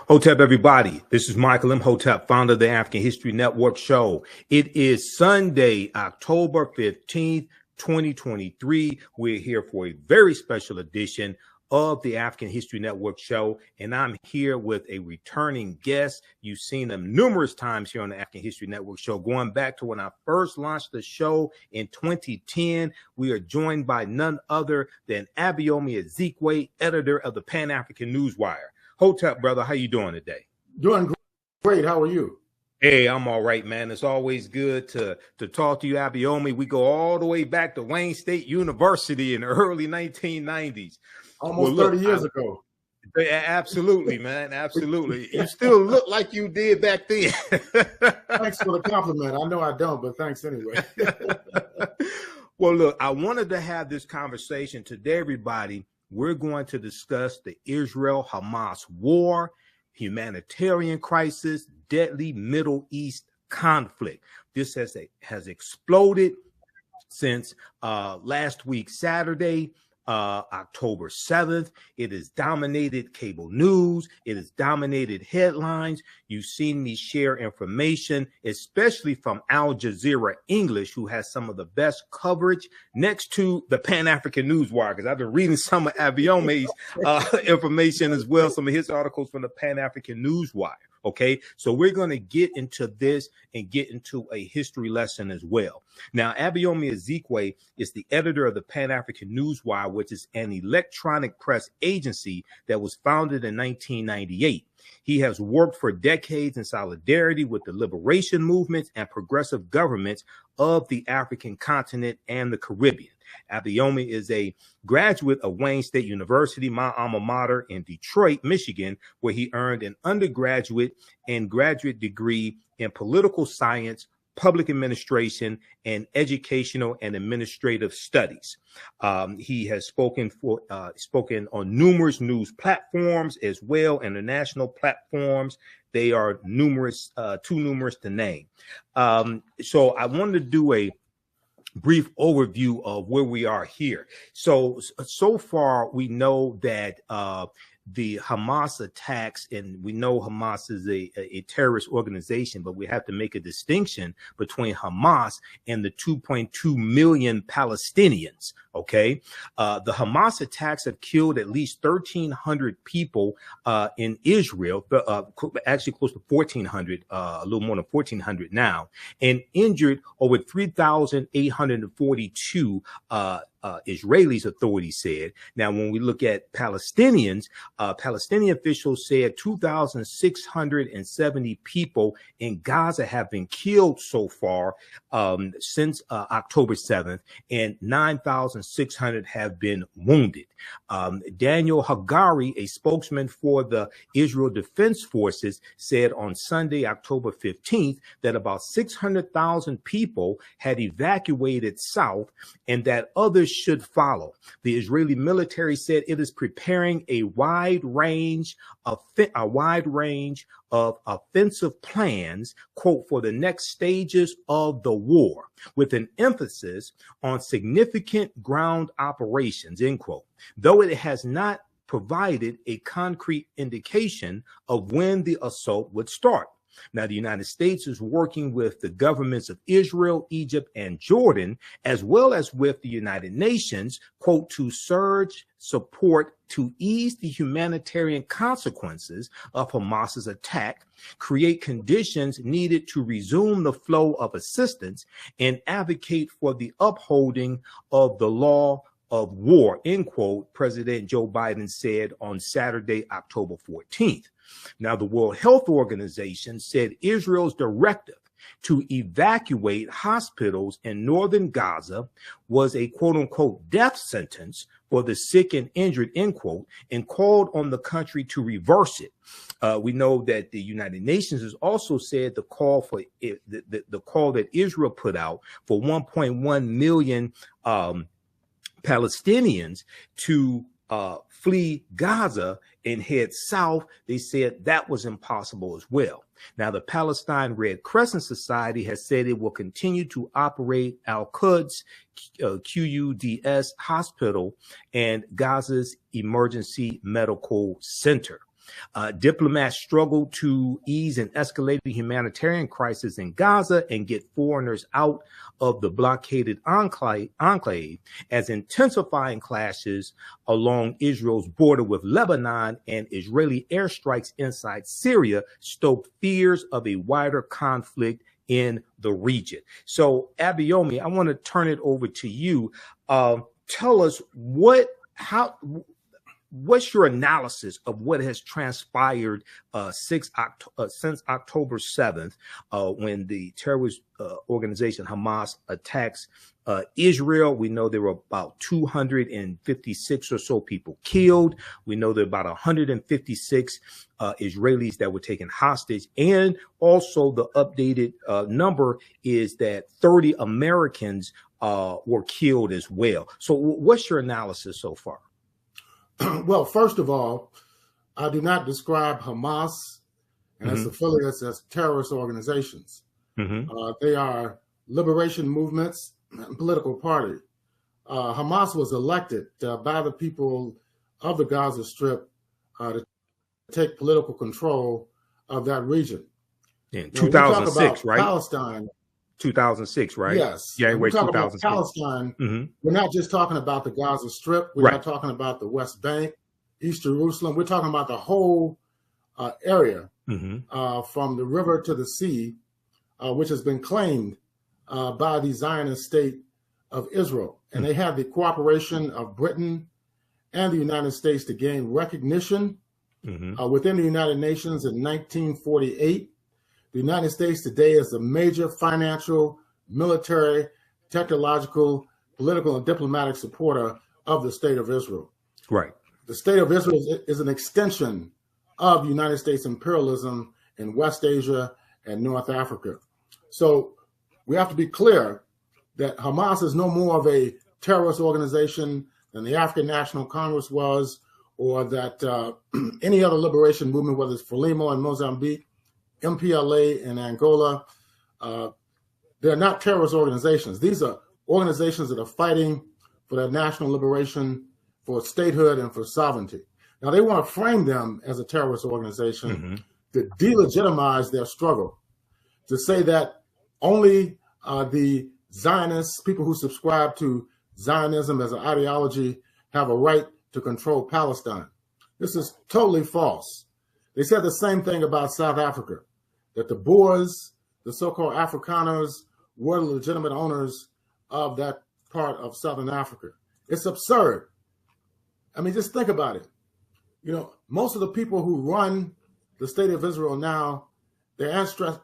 Hotep, everybody. This is Michael Imhotep, founder of the African History Network show. It is Sunday, October 15th, 2023. We're here for a very special edition of the African History Network show, and I'm here with a returning guest. You've seen them numerous times here on the African History Network show, going back to when I first launched the show in 2010. We are joined by none other than Abayomi Azikiwe, editor of the Pan-African Newswire. Hotep, brother, how you doing today? Doing great. How are you? Hey, I'm all right, man. It's always good to talk to you, Abayomi. We go all the way back to Wayne State University in the early 1990s. Almost 30 years ago. Absolutely, man. Absolutely. You still look like you did back then. Thanks for the compliment. I know I don't, but thanks anyway. Well, look, I wanted to have this conversation today, everybody. We're going to discuss the Israel-Hamas war, humanitarian crisis, deadly Middle East conflict. This has exploded since last week, Saturday, October 7th. It has dominated cable news. It has dominated headlines. You've seen me share information, especially from Al Jazeera English, who has some of the best coverage next to the Pan-African Newswire, because I've been reading some of Abayomi's information as well, some of his articles from the Pan-African Newswire. Okay, so we're going to get into this and get into a history lesson as well. Now, Abayomi Azikiwe is the editor of the Pan-African Newswire, which is an electronic press agency that was founded in 1998. He has worked for decades in solidarity with the liberation movements and progressive governments of the African continent and the Caribbean. Abayomi is a graduate of Wayne State University, my alma mater in Detroit, Michigan, where he earned an undergraduate and graduate degree in political science, public administration, and educational and administrative studies. He has spoken on numerous news platforms as well, international platforms. They are numerous, too numerous to name. So I wanted to do a brief overview of where we are here. So far, we know that the Hamas attacks, and we know Hamas is a terrorist organization, but we have to make a distinction between Hamas and the 2.2 million Palestinians. Okay, the Hamas attacks have killed at least 1,300 people in Israel, actually close to 1,400, a little more than 1,400 now, and injured over 3,842 Israelis, authorities said. Now, when we look at Palestinians, Palestinian officials said 2,670 people in Gaza have been killed so far since October 7th, and 9,600 have been wounded. Daniel Hagari, a spokesman for the Israel Defense Forces, said on Sunday, October 15th, that about 600,000 people had evacuated south and that others should follow. The Israeli military said it is preparing a wide range of offensive plans, quote, for the next stages of the war, with an emphasis on significant ground operations, end quote, though it has not provided a concrete indication of when the assault would start. Now, the United States is working with the governments of Israel, Egypt, and Jordan, as well as with the United Nations, quote, to surge support to ease the humanitarian consequences of Hamas's attack, create conditions needed to resume the flow of assistance, and advocate for the upholding of the law of war, end quote, President Joe Biden said on Saturday, October 14th. Now, the World Health Organization said Israel's directive to evacuate hospitals in northern Gaza was a quote unquote death sentence for the sick and injured, end quote, and called on the country to reverse it. We know that the United Nations has also said the call for the call that Israel put out for 1.1 million Palestinians to flee Gaza and head south. They said that was impossible as well. Now, the Palestine Red Crescent Society has said it will continue to operate Al-Quds, QUDS hospital and Gaza's emergency medical center. Diplomats struggle to ease an escalating humanitarian crisis in Gaza and get foreigners out of the blockaded enclave as intensifying clashes along Israel's border with Lebanon and Israeli airstrikes inside Syria stoked fears of a wider conflict in the region. So, Abayomi, I want to turn it over to you. Tell us what's your analysis of what has transpired since October 7th, when the terrorist organization Hamas attacks Israel? We know there were about 256 or so people killed. We know there are about 156 Israelis that were taken hostage. And also the updated number is that 30 Americans were killed as well. So what's your analysis so far? Well, first of all, I do not describe Hamas and its affiliates as terrorist organizations. They are liberation movements and political party. Hamas was elected by the people of the Gaza Strip to take political control of that region. In 2006, right? Palestine. 2006, right? Yes. January 2006. Palestine, we're not just talking about the Gaza Strip. We're not talking about the West Bank, East Jerusalem. We're talking about the whole area from the river to the sea, which has been claimed by the Zionist state of Israel. And they had the cooperation of Britain and the United States to gain recognition within the United Nations in 1948. The United States today is a major financial, military, technological, political, and diplomatic supporter of the state of Israel. Right. The state of Israel is an extension of United States imperialism in West Asia and North Africa. So we have to be clear that Hamas is no more of a terrorist organization than the African National Congress was, or that any other liberation movement, whether it's Frelimo in Mozambique, MPLA in Angola. They're not terrorist organizations. These are organizations that are fighting for their national liberation, for statehood, and for sovereignty. Now, they want to frame them as a terrorist organization to delegitimize their struggle, to say that only the Zionists, people who subscribe to Zionism as an ideology, have a right to control Palestine. This is totally false. They said the same thing about South Africa, that the Boers, the so-called Afrikaners, were the legitimate owners of that part of Southern Africa. It's absurd. I mean, just think about it. You know, most of the people who run the state of Israel now, their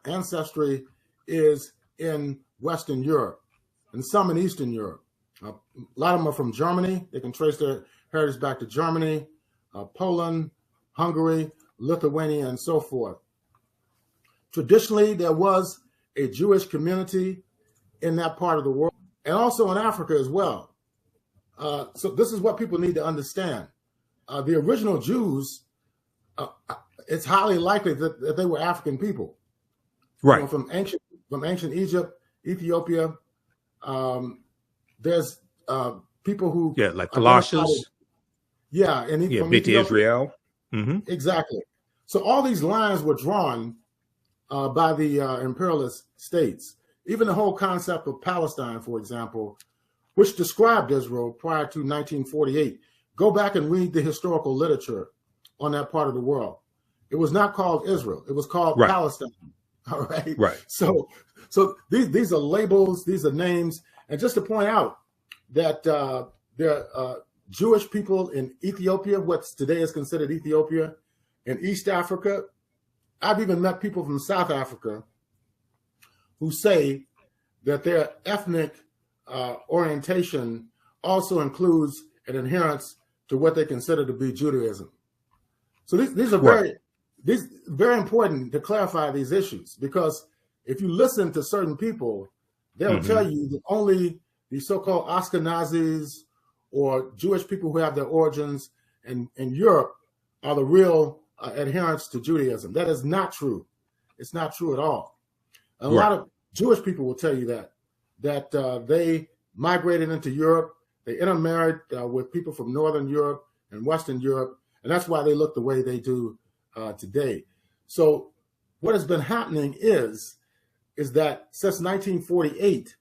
ancestry is in Western Europe and some in Eastern Europe. A lot of them are from Germany. They can trace their heritage back to Germany, Poland, Hungary, Lithuania, and so forth. Traditionally, there was a Jewish community in that part of the world, and also in Africa as well. So this is what people need to understand. The original Jews, it's highly likely that they were African people, right? You know, from ancient Egypt, Ethiopia. There's people who like Colossians, and from bit to Israel. Exactly. So all these lines were drawn by the imperialist states. Even the whole concept of Palestine, for example, which described Israel prior to 1948. Go back and read the historical literature on that part of the world. It was not called Israel. It was called Palestine. All right. Right. So these are labels. These are names. And just to point out that there are Jewish people in Ethiopia, what today is considered Ethiopia, in East Africa. I've even met people from South Africa who say that their ethnic orientation also includes an adherence to what they consider to be Judaism. So these are very important to clarify these issues, because if you listen to certain people, they'll tell you that only the so-called Ashkenazis or Jewish people who have their origins in Europe are the real adherents to Judaism. That is not true. It's not true at all. A lot of Jewish people will tell you that they migrated into Europe, they intermarried with people from Northern Europe and Western Europe, and that's why they look the way they do today. So what has been happening is that since 1948,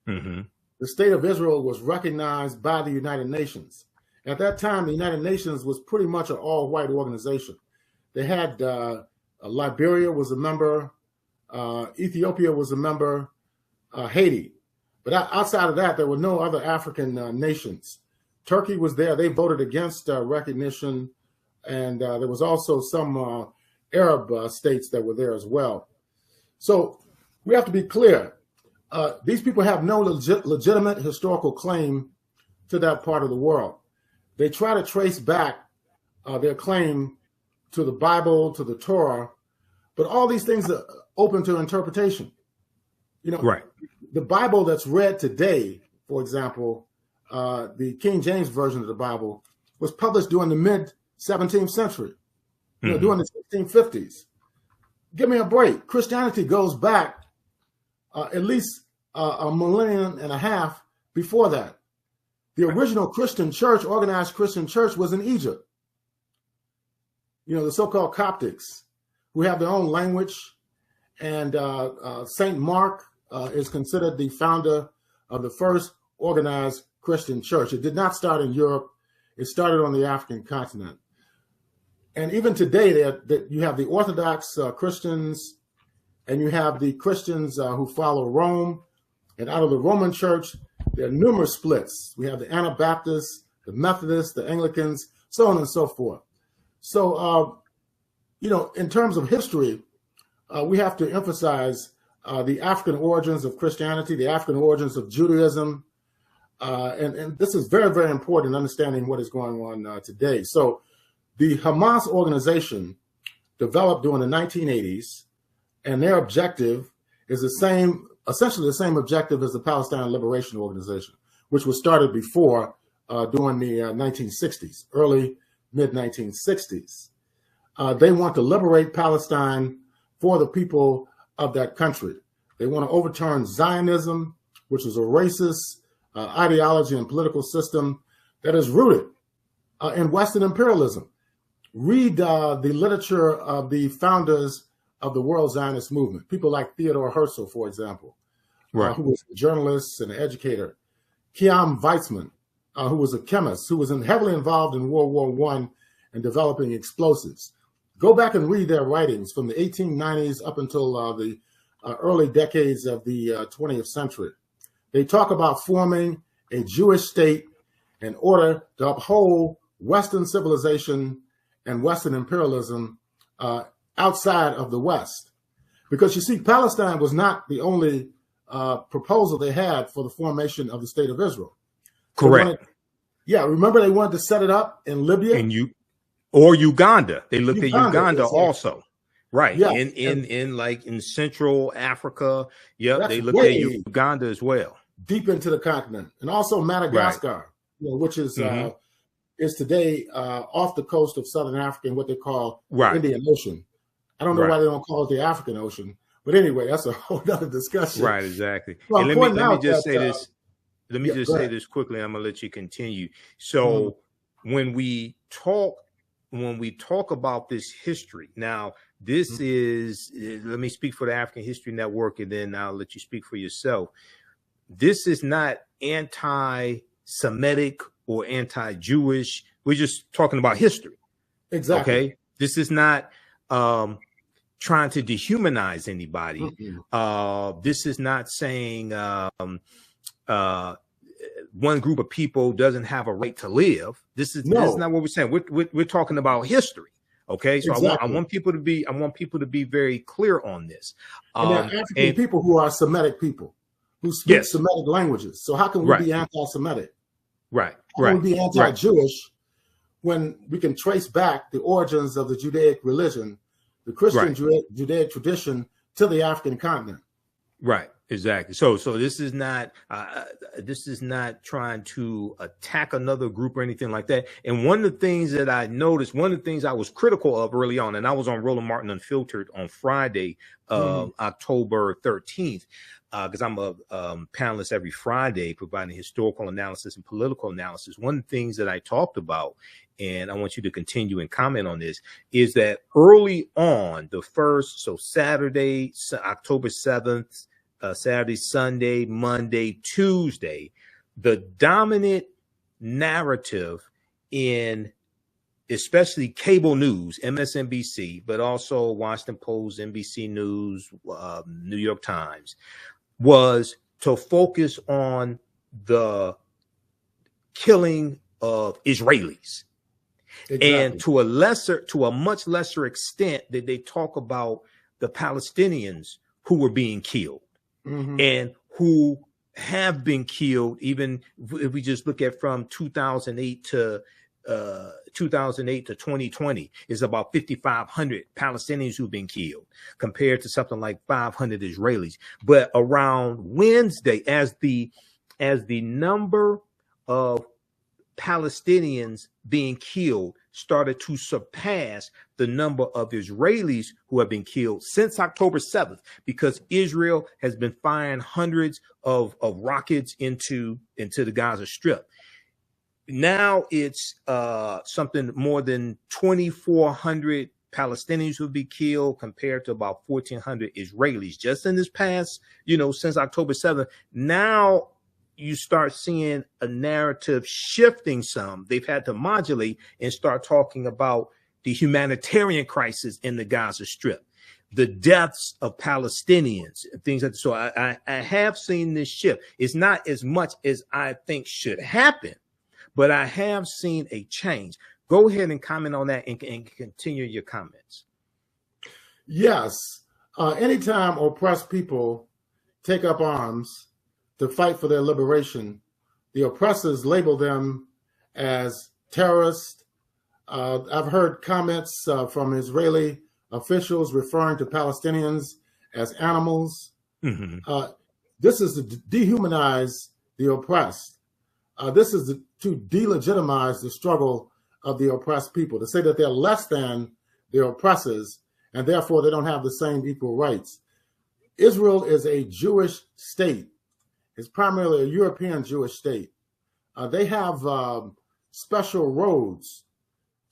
the state of Israel was recognized by the United Nations. At that time, the United Nations was pretty much an all-white organization. They had Liberia was a member, Ethiopia was a member, Haiti. But outside of that, there were no other African nations. Turkey was there. They voted against recognition. And there was also some Arab states that were there as well. So we have to be clear. These people have no legitimate historical claim to that part of the world. They try to trace back their claim to the Bible, to the Torah, but all these things are open to interpretation. You know, right. The Bible that's read today, for example, the King James Version of the Bible was published during the mid-17th century, you know, during the 1650s. Give me a break. Christianity goes back at least a millennium and a half before that. The original Christian church, organized Christian church, was in Egypt. You know, the so-called Coptics, who have their own language, and St. Mark is considered the founder of the first organized Christian church. It did not start in Europe. It started on the African continent. And even today, you have the Orthodox Christians, and you have the Christians who follow Rome. And out of the Roman church, there are numerous splits. We have the Anabaptists, the Methodists, the Anglicans, so on and so forth. So, you know, in terms of history, we have to emphasize the African origins of Christianity, the African origins of Judaism. And this is very, very important in understanding what is going on today. So the Hamas organization developed during the 1980s, and their objective is essentially the same objective as the Palestine Liberation Organization, which was started before during the 1960s, early mid-1960s. They want to liberate Palestine for the people of that country. They want to overturn Zionism, which is a racist ideology and political system that is rooted in Western imperialism. Read the literature of the founders of the World Zionist Movement, people like Theodore Herzl, for example, right. Who was a journalist and an educator. Chaim Weizmann, who was a chemist, who was heavily involved in World War I and developing explosives. Go back and read their writings from the 1890s up until the early decades of the 20th century. They talk about forming a Jewish state in order to uphold Western civilization and Western imperialism outside of the West. Because you see, Palestine was not the only proposal they had for the formation of the state of Israel. Correct. Remember they wanted to set it up in Libya? Or Uganda. They looked at Uganda exactly. also. Right. Yeah. In Central Africa. Yep. They looked at Uganda as well. Deep into the continent. And also Madagascar, you know, which is today off the coast of Southern Africa in what they call Indian Ocean. I don't know why they don't call it the African Ocean. But anyway, that's a whole other discussion. Right, exactly. Well, and let me just say this. Let me just say this quickly. I'm gonna let you continue. So when we talk about this history, now this is, let me speak for the African History Network, and then I'll let you speak for yourself. This is not anti-Semitic or anti-Jewish. We're just talking about history. Exactly. Okay. This is not trying to dehumanize anybody. This is not saying one group of people doesn't have a right to live. This is not what we're saying. We're talking about history. Okay, so I want people to be very clear on this. And there are African people who are Semitic people who speak Semitic languages. So how can we be anti-Semitic? How can we be anti-Jewish when we can trace back the origins of the Judaic religion, the Christian Judaic tradition, to the African continent? Right. Exactly. So this is not trying to attack another group or anything like that. And one of the things that I noticed, one of the things I was critical of early on, and I was on Roland Martin Unfiltered on Friday, October 13th, because I'm a panelist every Friday providing historical analysis and political analysis. One of the things that I talked about and I want you to continue and comment on this, is that early on, the first, so Saturday, October 7th, Saturday, Sunday, Monday, Tuesday, the dominant narrative in especially cable news, MSNBC, but also Washington Post, NBC News, New York Times, was to focus on the killing of Israelis. Exactly. And to a much lesser extent, that they talk about the Palestinians who were being killed, and who have been killed, even if we just look at from 2008 to 2020, is about 5,500 Palestinians who've been killed, compared to something like 500 Israelis. But around Wednesday, as the number of Palestinians being killed started to surpass the number of Israelis who have been killed since October 7th, because Israel has been firing hundreds of rockets into the Gaza Strip. Now it's something more than 2,400 Palestinians will be killed, compared to about 1,400 Israelis just in this past, since October 7th. Now you start seeing a narrative shifting some. They've had to modulate and start talking about the humanitarian crisis in the Gaza Strip, the deaths of Palestinians, and things like that. So I have seen this shift. It's not as much as I think should happen, but I have seen a change. Go ahead and comment on that and continue your comments. Yes. Anytime oppressed people take up arms to fight for their liberation, the oppressors label them as terrorists. I've heard comments from Israeli officials referring to Palestinians as animals. This is to dehumanize the oppressed. This is to delegitimize the struggle of the oppressed people, to say that they're less than their oppressors, and therefore they don't have the same equal rights. Israel is a Jewish state. It's primarily a European Jewish state. They have special roads,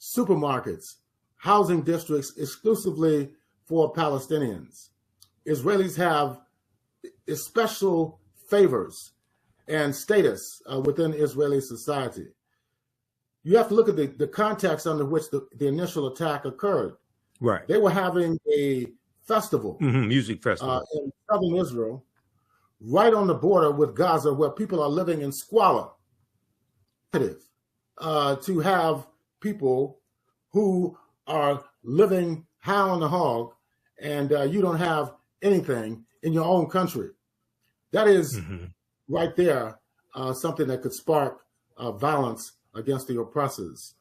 supermarkets, housing districts exclusively for Palestinians. Israelis have special favors and status within Israeli society. You have to look at the context under which the initial attack occurred. Right. They were having a festival, music festival, in southern Israel, right on the border with Gaza, where people are living in squalor. To have people who are living high on the hog, and you don't have anything in your own country. That is right there something that could spark violence against the oppressors.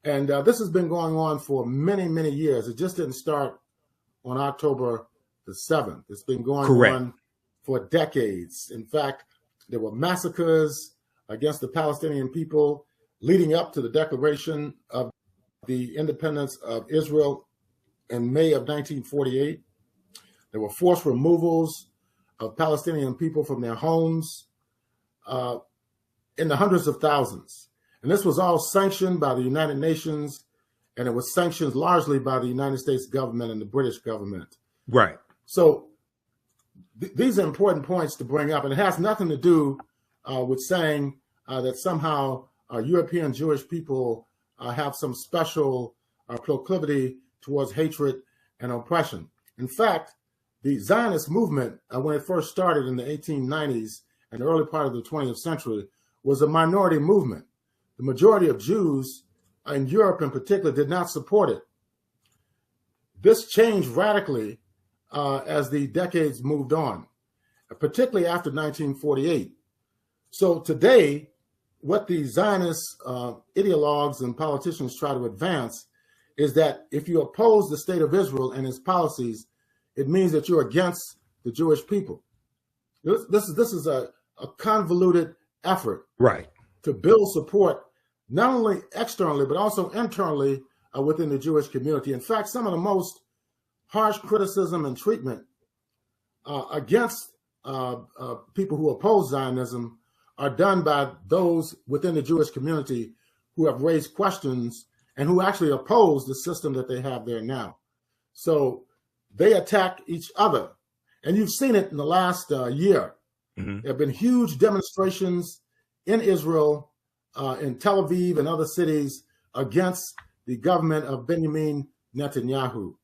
And this has been going on for many, many years. It just didn't start on October the 7th. It's been going on for decades. In fact, there were massacres against the Palestinian people leading up to the declaration of the independence of Israel in May of 1948. There were forced removals of Palestinian people from their homes in the hundreds of thousands. And this was all sanctioned by the United Nations, and it was sanctioned largely by the United States government and the British government. Right. So these are important points to bring up, and it has nothing to do with saying that somehow European Jewish people have some special proclivity towards hatred and oppression. In fact, the Zionist movement, when it first started in the 1890s and the early part of the 20th century, was a minority movement. The majority of Jews in Europe in particular did not support it. This changed radically as the decades moved on, particularly after 1948. So today, what the Zionist ideologues and politicians try to advance is that if you oppose the state of Israel and its policies, it means that you're against the Jewish people. This is a convoluted effort, right, to build support not only externally but also internally within the Jewish community. In fact, some of the most harsh criticism and treatment against people who oppose Zionism are done by those within the Jewish community who have raised questions and who actually oppose the system that they have there now. So they attack each other. And you've seen it in the last year. There have been huge demonstrations in Israel, in Tel Aviv and other cities against the government of Benjamin Netanyahu.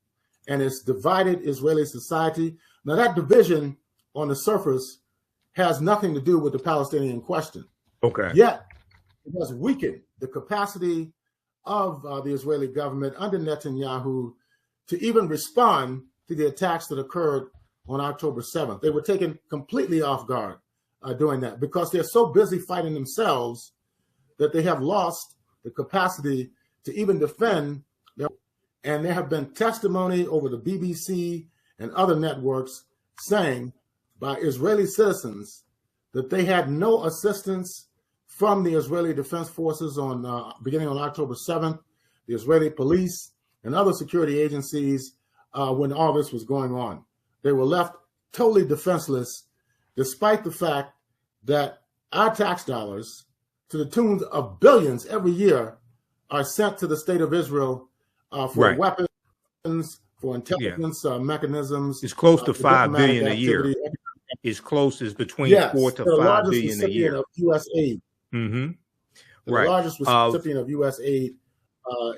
And it's divided Israeli society. Now, that division on the surface has nothing to do with the Palestinian question. Okay. Yet, it has weakened the capacity of the Israeli government under Netanyahu to even respond to the attacks that occurred on October 7th. They were taken completely off guard doing that because they're so busy fighting themselves that they have lost the capacity to even defend their. And there have been testimony over the BBC and other networks saying by Israeli citizens that they had no assistance from the Israeli Defense Forces on beginning on October 7th, the Israeli police and other security agencies when all this was going on. They were left totally defenseless, despite the fact that our tax dollars, to the tune of billions every year, are sent to the state of Israel for weapons, for intelligence mechanisms. It's close to $5 billion a year. It's close as between $4 to $5 billion a year. Of U.S. aid. The largest recipient of U.S. aid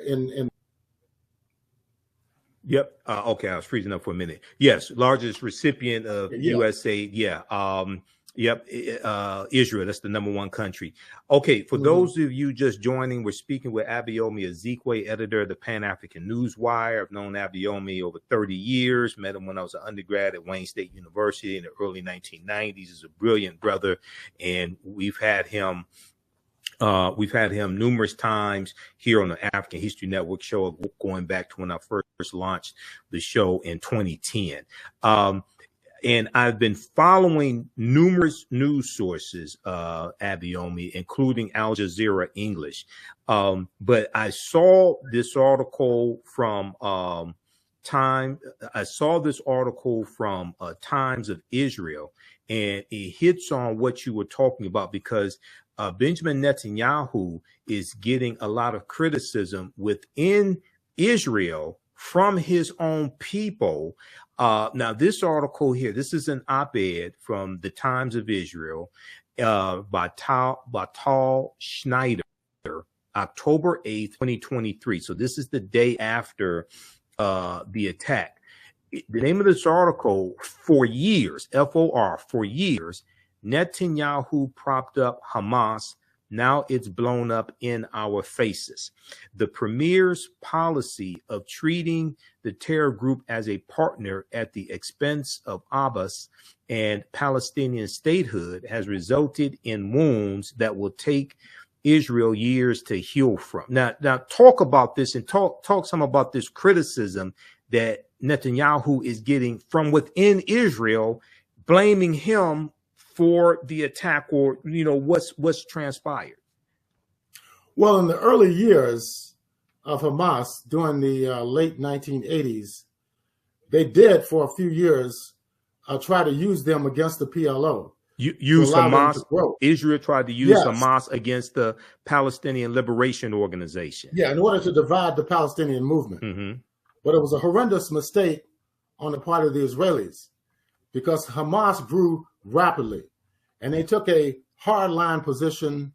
in. Yep. Okay, I was freezing up for a minute. Yes, largest recipient of U.S. aid. Israel. That's the #1 country. Okay, for those of you just joining, we're speaking with Abayomi Azikiwe, editor of the Pan-African Newswire. I've known Abayomi over 30 years. Met him when I was an undergrad at Wayne State University in the early 1990s. He's a brilliant brother, and we've had him numerous times here on the African History Network show, going back to when I first launched the show in 2010. And I've been following numerous news sources, Abayomi, including Al Jazeera English. But I saw this article from Times of Israel, and it hits on what you were talking about because Benjamin Netanyahu is getting a lot of criticism within Israel from his own people. Now, this article here, this is an op-ed from the Times of Israel by Tal Schneider, October 8th, 2023. So this is the day after the attack. The name of this article, for years, F-O-R, for years, Netanyahu propped up Hamas. Now it's blown up in our faces. The premier's policy of treating the terror group as a partner at the expense of Abbas and Palestinian statehood has resulted in wounds that will take Israel years to heal from. Now talk about this and talk some about this criticism that Netanyahu is getting from within Israel, blaming him for the attack, or what's transpired. Well, in the early years of Hamas, during the late 1980s, they did for a few years try to use them against the PLO. Use Hamas. Israel tried to use Hamas against the Palestinian Liberation Organization. Yeah, in order to divide the Palestinian movement. But it was a horrendous mistake on the part of the Israelis, because Hamas grew rapidly, and they took a hardline position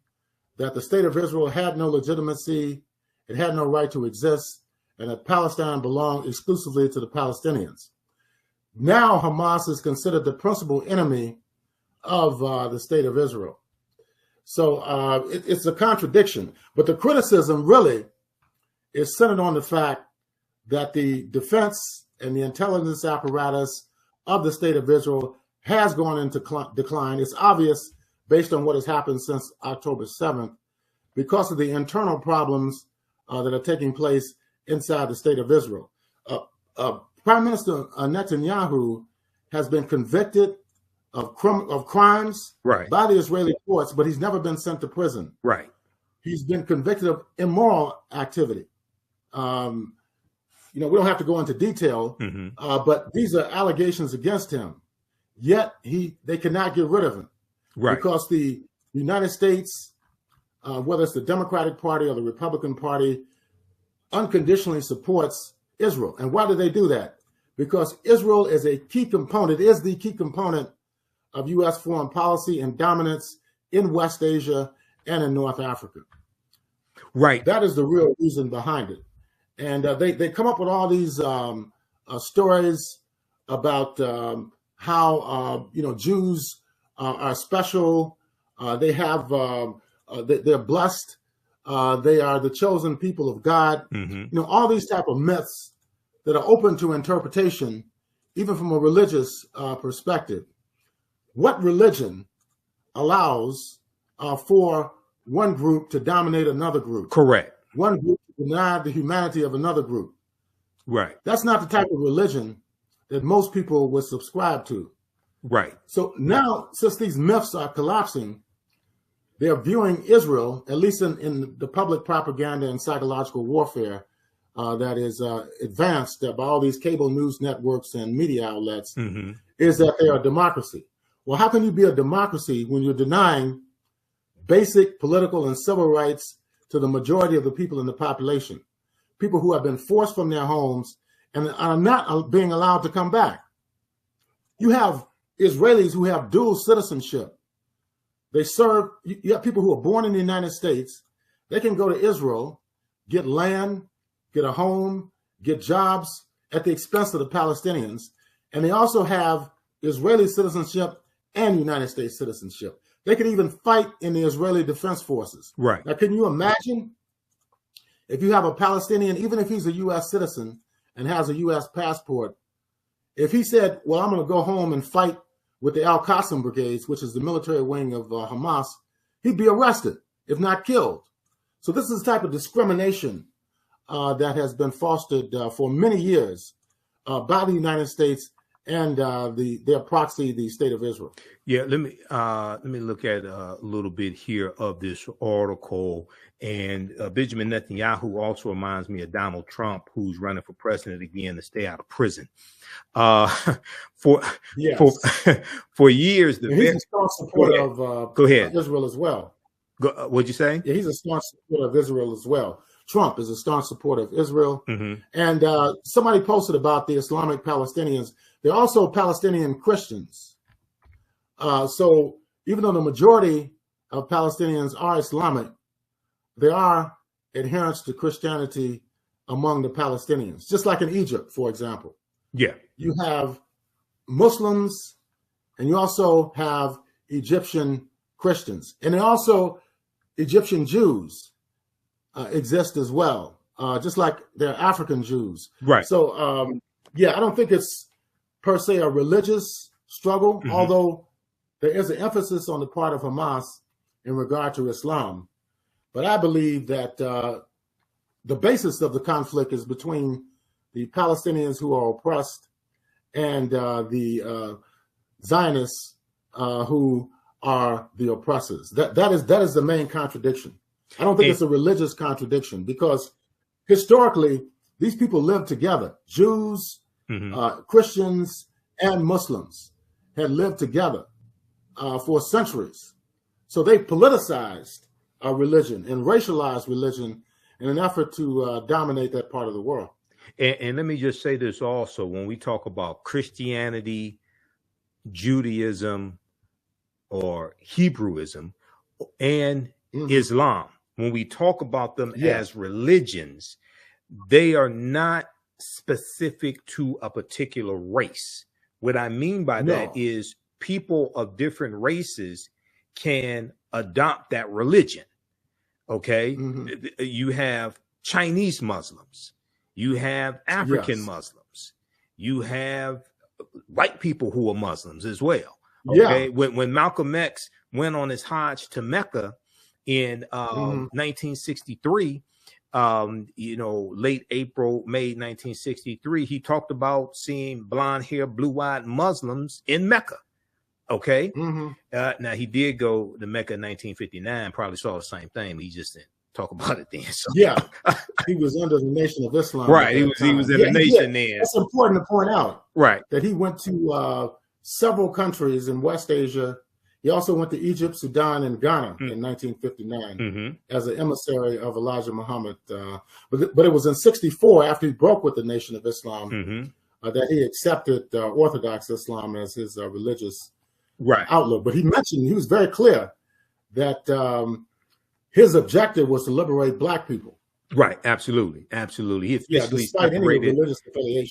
that the state of Israel had no legitimacy, it had no right to exist, and that Palestine belonged exclusively to the Palestinians. Now Hamas is considered the principal enemy of the state of Israel. So it's a contradiction, but the criticism really is centered on the fact that the defense and the intelligence apparatus of the state of Israel has gone into decline. It's obvious based on what has happened since October 7th because of the internal problems that are taking place inside the state of Israel. Prime Minister Netanyahu has been convicted of crimes by the Israeli courts, but he's never been sent to prison. He's been convicted of immoral activity. We don't have to go into detail, but these are allegations against him. Yet they cannot get rid of him because the United States, whether it's the Democratic Party or the Republican Party, unconditionally supports Israel. And why do they do that? Because Israel is a key component, is the key component of U.S. foreign policy and dominance in West Asia and in North Africa. Right. That is the real reason behind it. And they come up with all these stories about how Jews are special. They have they're blessed. They are the chosen people of God. Mm-hmm. All these type of myths that are open to interpretation, even from a religious perspective. What religion allows for one group to dominate another group? Correct. One group to deny the humanity of another group. Right. That's not the type of religion that most people would subscribe to. Right. So now, since these myths are collapsing, they're viewing Israel, at least in the public propaganda and psychological warfare that is advanced by all these cable news networks and media outlets, mm-hmm. is that they are a democracy. Well, how can you be a democracy when you're denying basic political and civil rights to the majority of the people in the population? People who have been forced from their homes and are not being allowed to come back. You have Israelis who have dual citizenship. They serve, you have people who are born in the United States. They can go to Israel, get land, get a home, get jobs at the expense of the Palestinians. And they also have Israeli citizenship and United States citizenship. They could even fight in the Israeli Defense Forces. Right. Now, can you imagine if you have a Palestinian, even if he's a U.S. citizen and has a U.S. passport, if he said, well, I'm going to go home and fight with the Al-Qassam brigades, which is the military wing of Hamas, he'd be arrested, if not killed. So this is the type of discrimination that has been fostered for many years by the United States and their proxy, the State of Israel. Yeah, let me look at a little bit here of this article. And Benjamin Netanyahu also reminds me of Donald Trump, who's running for president again to stay out of prison. For years, he's a strong supporter of Israel as well. What'd you say? Yeah, he's a staunch supporter of Israel as well. Trump is a staunch supporter of Israel. Mm-hmm. And somebody posted about the Islamic Palestinians. They're also Palestinian Christians. So even though the majority of Palestinians are Islamic, there are adherents to Christianity among the Palestinians, just like in Egypt, for example. Yeah. You have Muslims and you also have Egyptian Christians. And then also Egyptian Jews exist as well, just like there are African Jews. Right. So, I don't think it's per se a religious struggle, mm-hmm. although there is an emphasis on the part of Hamas in regard to Islam. But I believe that the basis of the conflict is between the Palestinians who are oppressed and the Zionists who are the oppressors. That is the main contradiction. I don't think it's a religious contradiction because historically these people lived together. Jews, mm-hmm. Christians, and Muslims had lived together for centuries. So they politicized religion and racialized religion in an effort to dominate that part of the world. And let me just say this also, when we talk about Christianity, Judaism, or Hebrewism, and mm-hmm. Islam, when we talk about them as religions, they are not specific to a particular race. What I mean by that is people of different races can adopt that religion. Okay. Mm-hmm. You have Chinese Muslims, you have African Muslims, you have white people who are Muslims as well. Okay. Yeah. When Malcolm X went on his Hajj to Mecca in 1963, late April, May 1963, he talked about seeing blonde hair, blue-eyed Muslims in Mecca. Okay. Mm-hmm. Now he did go to Mecca in 1959, probably saw the same thing, but he just didn't talk about it then. So. Yeah. He was under the Nation of Islam. Right. He was in the nation then. It's important to point out that he went to several countries in West Asia He also went to Egypt, Sudan, and Ghana in 1959 as an emissary of Elijah Muhammad. But it was in 64, after he broke with the Nation of Islam, that he accepted Orthodox Islam as his religious outlook. But he was very clear that his objective was to liberate Black people. Right, absolutely. He officially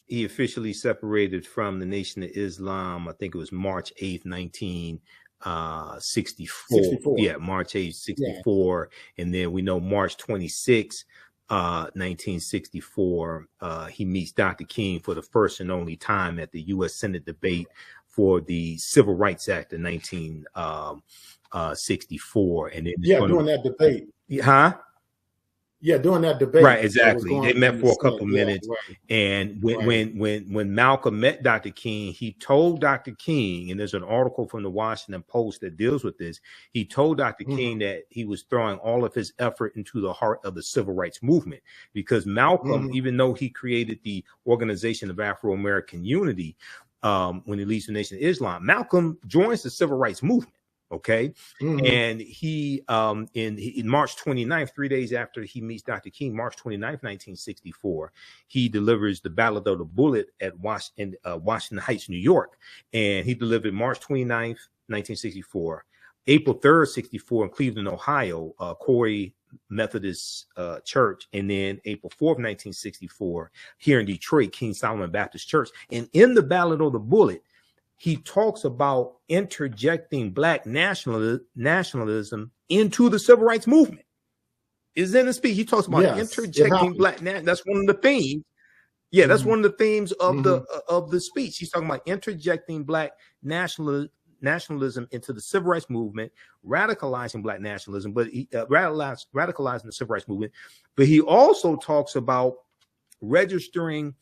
he officially separated from the Nation of Islam. I think it was March 8th, 1964. Yeah, March 8th, 64. Yeah. And then we know March 26th, 1964, he meets Dr. King for the first and only time at the U.S. Senate debate for the Civil Rights Act of 1964. And then during that debate. Yeah, during that debate. Right, exactly. They met for a couple minutes. And when Malcolm met Dr. King, he told Dr. King, and there's an article from the Washington Post that deals with this, he told Dr. King that he was throwing all of his effort into the heart of the civil rights movement, because Malcolm, even though he created the Organization of Afro-American Unity, when he leads the Nation of Islam, Malcolm joins the civil rights movement. Okay. And he, in March 29th, 3 days after he meets Dr. King, March 29th, 1964, he delivers the Ballad of the Bullet at Washington Heights, New York. And he delivered March 29th, 1964, April 3rd, 64 in Cleveland, Ohio, Corey Methodist Church. And then April 4th, 1964, here in Detroit, King Solomon Baptist Church. And in the Ballad of the Bullet, he talks about interjecting Black nationalism into the civil rights movement. Is in the speech. He talks about interjecting Black. That's one of the themes. Yeah, that's one of the themes of the speech. He's talking about interjecting Black nationalism into the civil rights movement, radicalizing Black nationalism, but he radicalizing the civil rights movement. But he also talks about registering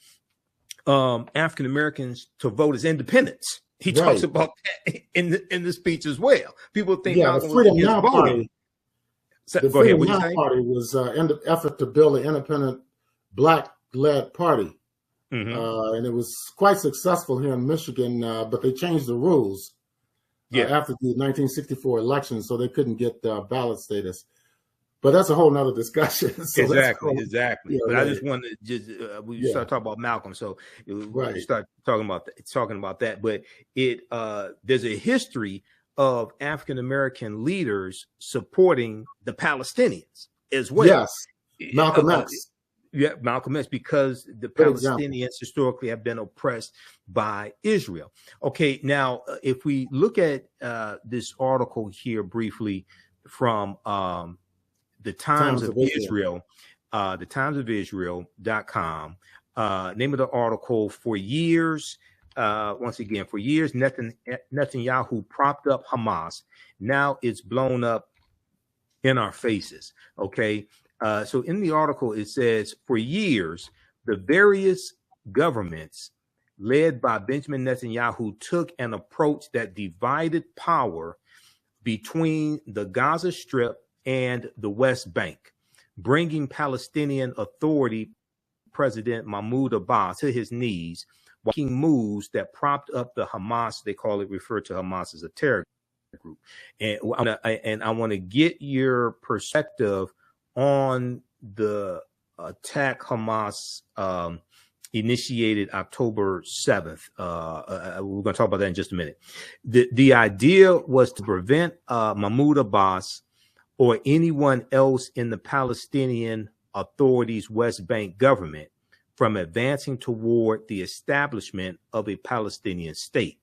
African Americans to vote as independents. He talks about that in the speech as well. People think the Freedom Now Party. The Freedom Now Party was an effort to build an independent Black-led party, and it was quite successful here in Michigan. But they changed the rules after the 1964 election, so they couldn't get ballot status. But that's a whole nother discussion. So exactly. Yeah, but I just wanted to we start talking about Malcolm, so we start talking about that. But there's a history of African American leaders supporting the Palestinians as well. Yes, Malcolm X. Malcolm X, because the Palestinians historically have been oppressed by Israel. Okay, now if we look at this article here briefly from the Times of Israel, the Times of Israel.com. Name of the article: for years, once again, for years, Netanyahu propped up Hamas. Now it's blown up in our faces. Okay. So in the article, it says, for years, the various governments led by Benjamin Netanyahu took an approach that divided power between the Gaza Strip and the West Bank, bringing Palestinian Authority President Mahmoud Abbas to his knees, making moves that propped up the Hamas. They refer to Hamas as a terror group. And I want to get your perspective on the attack Hamas initiated October 7th. We're going to talk about that in just a minute. The idea was to prevent Mahmoud Abbas or anyone else in the Palestinian Authority's West Bank government from advancing toward the establishment of a Palestinian state.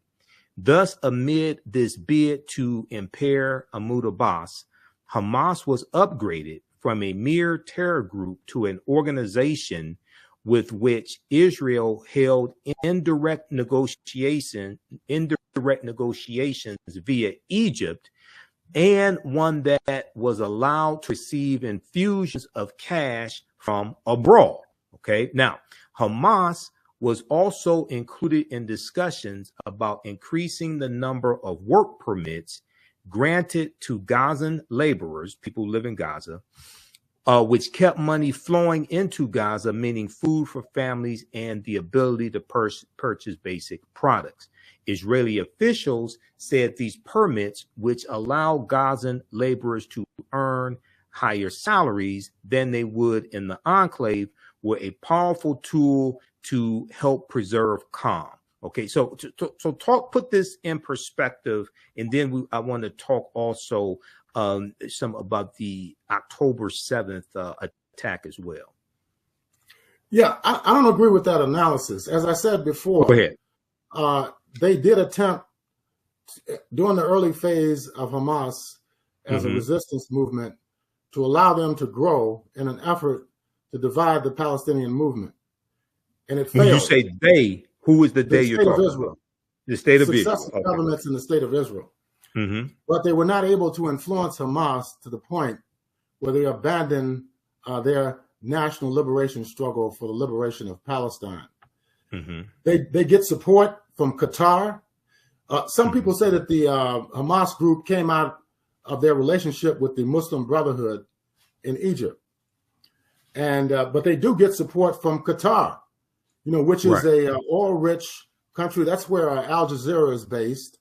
Thus, amid this bid to impair Mahmoud Abbas, Hamas was upgraded from a mere terror group to an organization with which Israel held indirect negotiations via Egypt, and one that was allowed to receive infusions of cash from abroad. Okay. Now, Hamas was also included in discussions about increasing the number of work permits granted to Gazan laborers, people who live in Gaza, which kept money flowing into Gaza, meaning food for families and the ability to purchase basic products. Israeli officials said these permits, which allow Gazan laborers to earn higher salaries than they would in the enclave, were a powerful tool to help preserve calm. Okay, so put this in perspective, and then I want to talk also some about the October 7th attack as well. Yeah, I don't agree with that analysis. As I said before, go ahead. They did attempt during the early phase of Hamas as a resistance movement to allow them to grow in an effort to divide the Palestinian movement. And it failed. When you say they, who is the they you're talking about? The state of Israel. Successive governments in the state of Israel. But they were not able to influence Hamas to the point where they abandoned their national liberation struggle for the liberation of Palestine. They get support from Qatar. Some people say that the Hamas group came out of their relationship with the Muslim Brotherhood in Egypt. And but they do get support from Qatar, which is a oil-rich country. That's where Al Jazeera is based.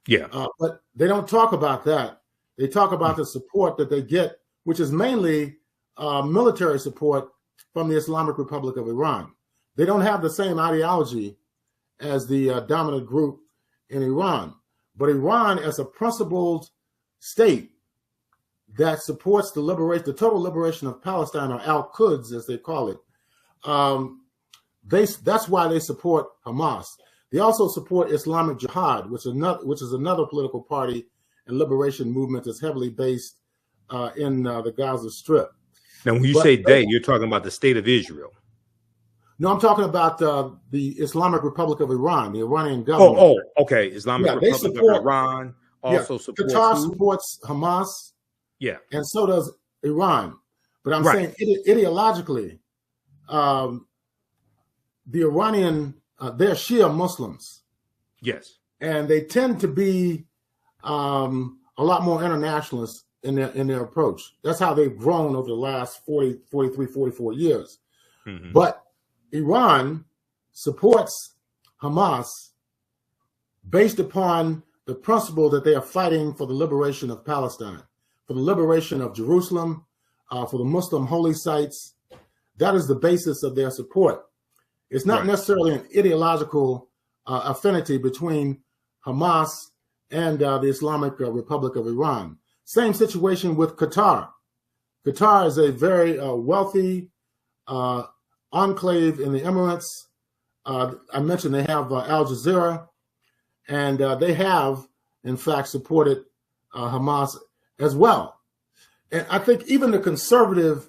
Yeah. But they don't talk about that. They talk about the support that they get, which is mainly military support from the Islamic Republic of Iran. They don't have the same ideology as the dominant group in Iran. But Iran, as a principled state that supports the total liberation of Palestine, or Al-Quds, as they call it, that's why they support Hamas. They also support Islamic Jihad, which is another political party and liberation movement that's heavily based in the Gaza Strip. Now, when you say they, you're talking about the state of Israel. No, I'm talking about the Islamic Republic of Iran, the Iranian government. Oh, okay. Islamic Republic of Iran also supports Qatar supports Hamas. Yeah. And so does Iran. But I'm saying ideologically, the Iranian, they're Shia Muslims. Yes. And they tend to be a lot more internationalist in their approach. That's how they've grown over the last 44 years. But Iran supports Hamas based upon the principle that they are fighting for the liberation of Palestine, for the liberation of Jerusalem, for the Muslim holy sites. That is the basis of their support. It's not necessarily an ideological affinity between Hamas and the Islamic Republic of Iran. Same situation with Qatar. Qatar is a very wealthy enclave in the Emirates. I mentioned they have Al Jazeera, and they have, in fact, supported Hamas as well. And I think even the conservative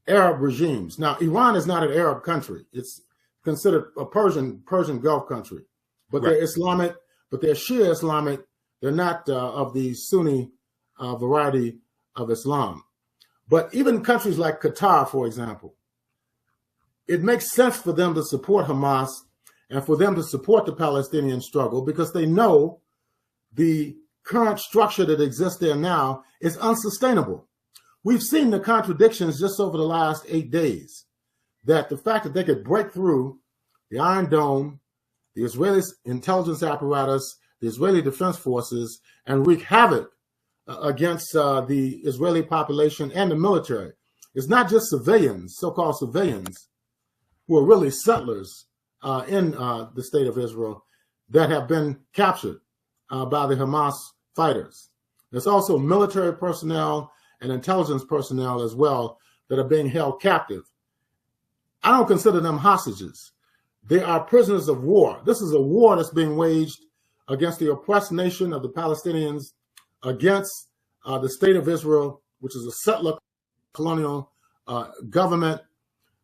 Arab regimes, now Iran is not an Arab country. It's considered a Persian Gulf country, but they're Islamic, but they're Shia Islamic. They're not of the Sunni variety of Islam. But even countries like Qatar, for example, it makes sense for them to support Hamas and for them to support the Palestinian struggle because they know the current structure that exists there now is unsustainable. We've seen the contradictions just over the last 8 days, that the fact that they could break through the Iron Dome, the Israeli intelligence apparatus, the Israeli Defense Forces, and wreak havoc against the Israeli population and the military. It's not just civilians, so-called civilians, who are really settlers in the state of Israel that have been captured by the Hamas fighters. There's also military personnel and intelligence personnel as well that are being held captive. I don't consider them hostages. They are prisoners of war. This is a war that's being waged against the oppressed nation of the Palestinians, against the state of Israel, which is a settler colonial government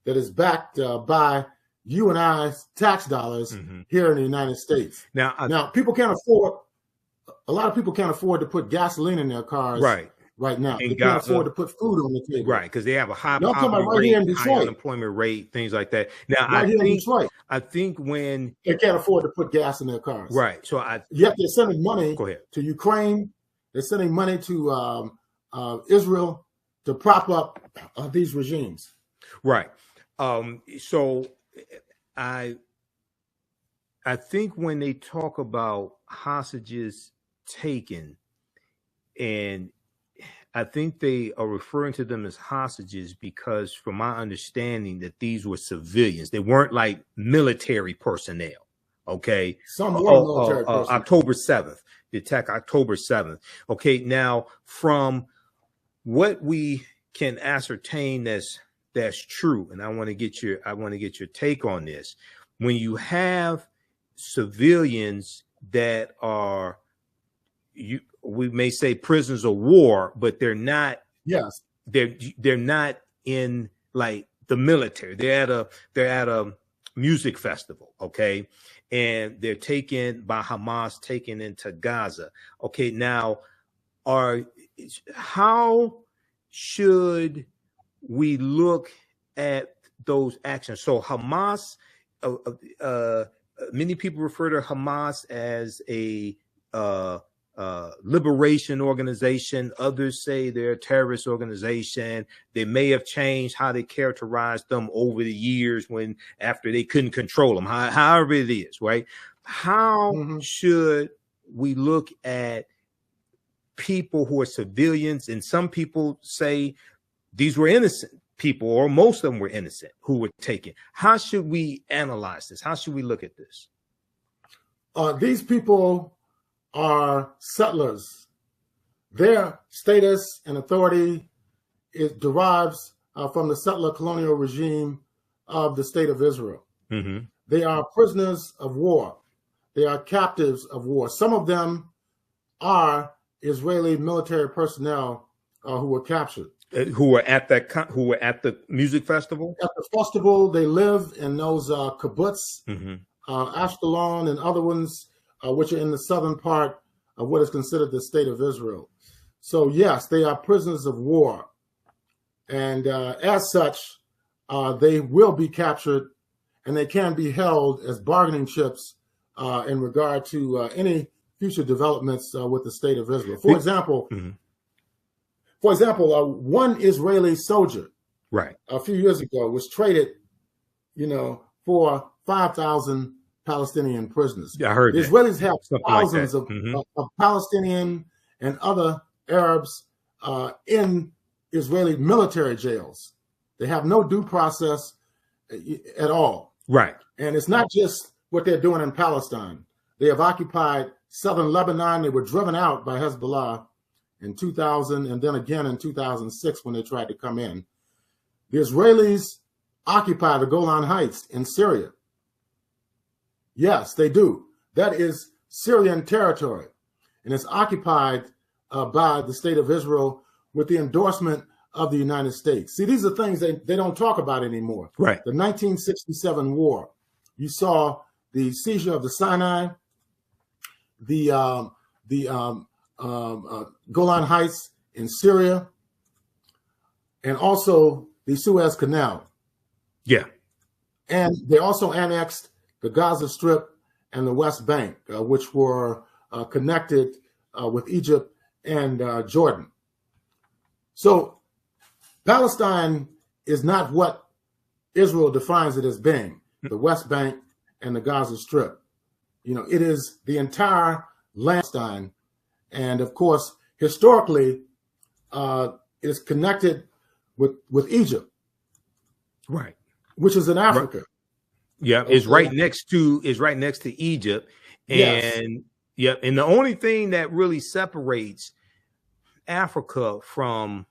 that is backed by you and I's tax dollars here in the United States. Now, people can't afford, a lot of people can't afford to put gasoline in their cars right now. They can't afford to put food on the table. Right, because they have a high poverty rate, high unemployment rate, things like that. Now, I think when they can't afford to put gas in their cars. Right. So yet they're sending money to Ukraine. They're sending money to Israel to prop up these regimes. Right. So I think when they talk about hostages taken, and I think they are referring to them as hostages because, from my understanding, that these were civilians. They weren't like military personnel. Okay. Some were military personnel. October 7th, the attack October 7th. Okay. Now, from what we can ascertain that's true, and I want to get your take on this. When you have civilians that are, we may say prisoners of war, but they're not. Yes, they're not in like the military. They're at a music festival, okay, and they're taken by Hamas, taken into Gaza. Okay, now how should we look at those actions? So Hamas, many people refer to Hamas as a liberation organization. Others say they're a terrorist organization. They may have changed how they characterized them over the years after they couldn't control them. However it is, right? How should we look at people who are civilians? And some people say these were innocent people, or most of them were innocent who were taken. How should we analyze this? How should we look at this? These people are settlers. Their status and authority derives from the settler colonial regime of the state of Israel. Mm-hmm. They are prisoners of war. They are captives of war. Some of them are Israeli military personnel who were captured. Who were at the music festival? At the festival, they live in those kibbutz, Ashkelon, and other ones, which are in the southern part of what is considered the state of Israel. So yes, they are prisoners of war. And as such, they will be captured, and they can be held as bargaining chips in regard to any future developments with the state of Israel. For example, one Israeli soldier, right, a few years ago was traded, for 5,000 Palestinian prisoners. Yeah, I heard the that. Israelis have Something thousands like of Palestinian and other Arabs in Israeli military jails. They have no due process at all. Right. And it's not just what they're doing in Palestine. They have occupied southern Lebanon. They were driven out by Hezbollah in 2000, and then again in 2006 when they tried to come in. The Israelis occupy the Golan Heights in Syria. Yes, they do. That is Syrian territory, and it's occupied by the state of Israel with the endorsement of the United States. See, these are things they don't talk about anymore. Right. The 1967 war. You saw the seizure of the Sinai, the Golan Heights in Syria, and also the Suez Canal. Yeah. And they also annexed the Gaza Strip and the West Bank, which were connected with Egypt and Jordan. So Palestine is not what Israel defines it as being, the West Bank and the Gaza Strip. It is the entire land. And of course, historically, it's connected with Egypt, right, which is in Africa. Right. Yeah, okay. It's right next to Egypt, and yes. And the only thing that really separates Africa from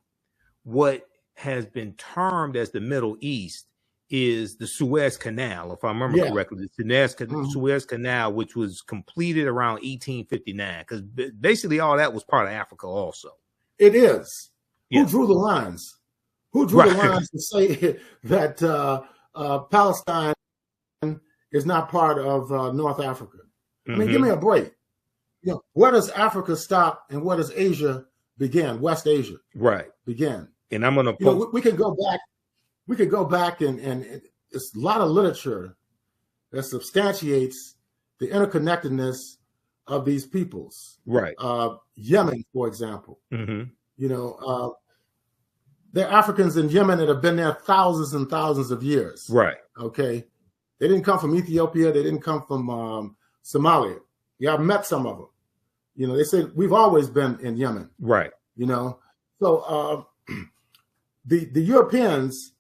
what has been termed as the Middle East is the Suez Canal, if I remember correctly. The Suez Canal, which was completed around 1859, because basically all that was part of Africa also. It is. Yeah. Who drew the lines? Who drew the lines to say that Palestine is not part of North Africa? I mean, give me a break. Where does Africa stop and where does Asia begin? West Asia, begin. And I'm going to we could go back. We could go back and it's a lot of literature that substantiates the interconnectedness of these peoples. Right. Yemen, for example. They they're Africans in Yemen that have been there thousands and thousands of years. Right. Okay. They didn't come from Ethiopia. They didn't come from Somalia. Yeah, I've met some of them. You know, they say we've always been in Yemen. Right. You know, so the Europeans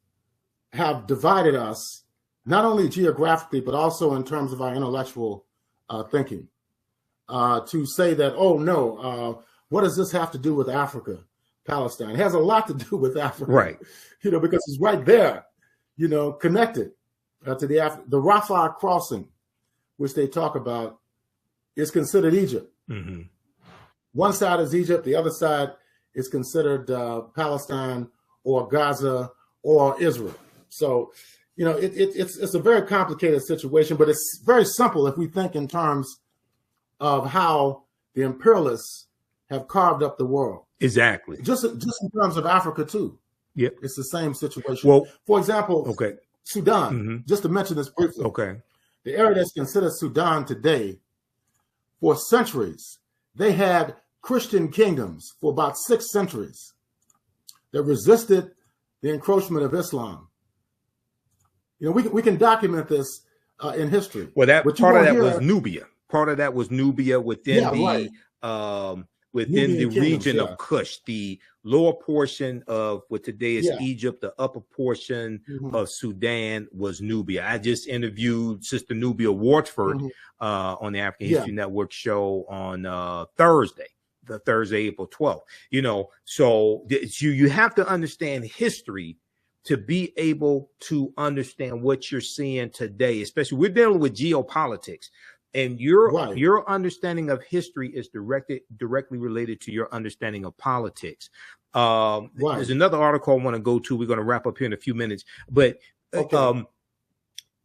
have divided us not only geographically but also in terms of our intellectual thinking. To say that, oh no, what does this have to do with Africa, Palestine? It has a lot to do with Africa, right? You know, because it's right there, you know, connected to the Rafah crossing, which they talk about, is considered Egypt. Mm-hmm. One side is Egypt, the other side is considered Palestine or Gaza or Israel. So, you know, it's a very complicated situation, but it's very simple if we think in terms of how the imperialists have carved up the world. Exactly. Just in terms of Africa too. Yep. It's the same situation. Well, for example, okay, Sudan, mm-hmm. just to mention this briefly. Okay. The area that's considered Sudan today, for centuries, they had Christian kingdoms for about 6 centuries that resisted the encroachment of Islam. You know, we can document this in history. Well, that part of that was Nubia. Part of that was Nubia within within the region of Kush, the lower portion of what today is Egypt, the upper portion of Sudan was Nubia. I just interviewed Sister Nubia Wartford on the African History Network show on Thursday, April 12th. You know, so you have to understand history to be able to understand what you're seeing today, especially we're dealing with geopolitics. And your understanding of history is directly related to your understanding of politics. There's another article I want to go to. We're going to wrap up here in a few minutes. But,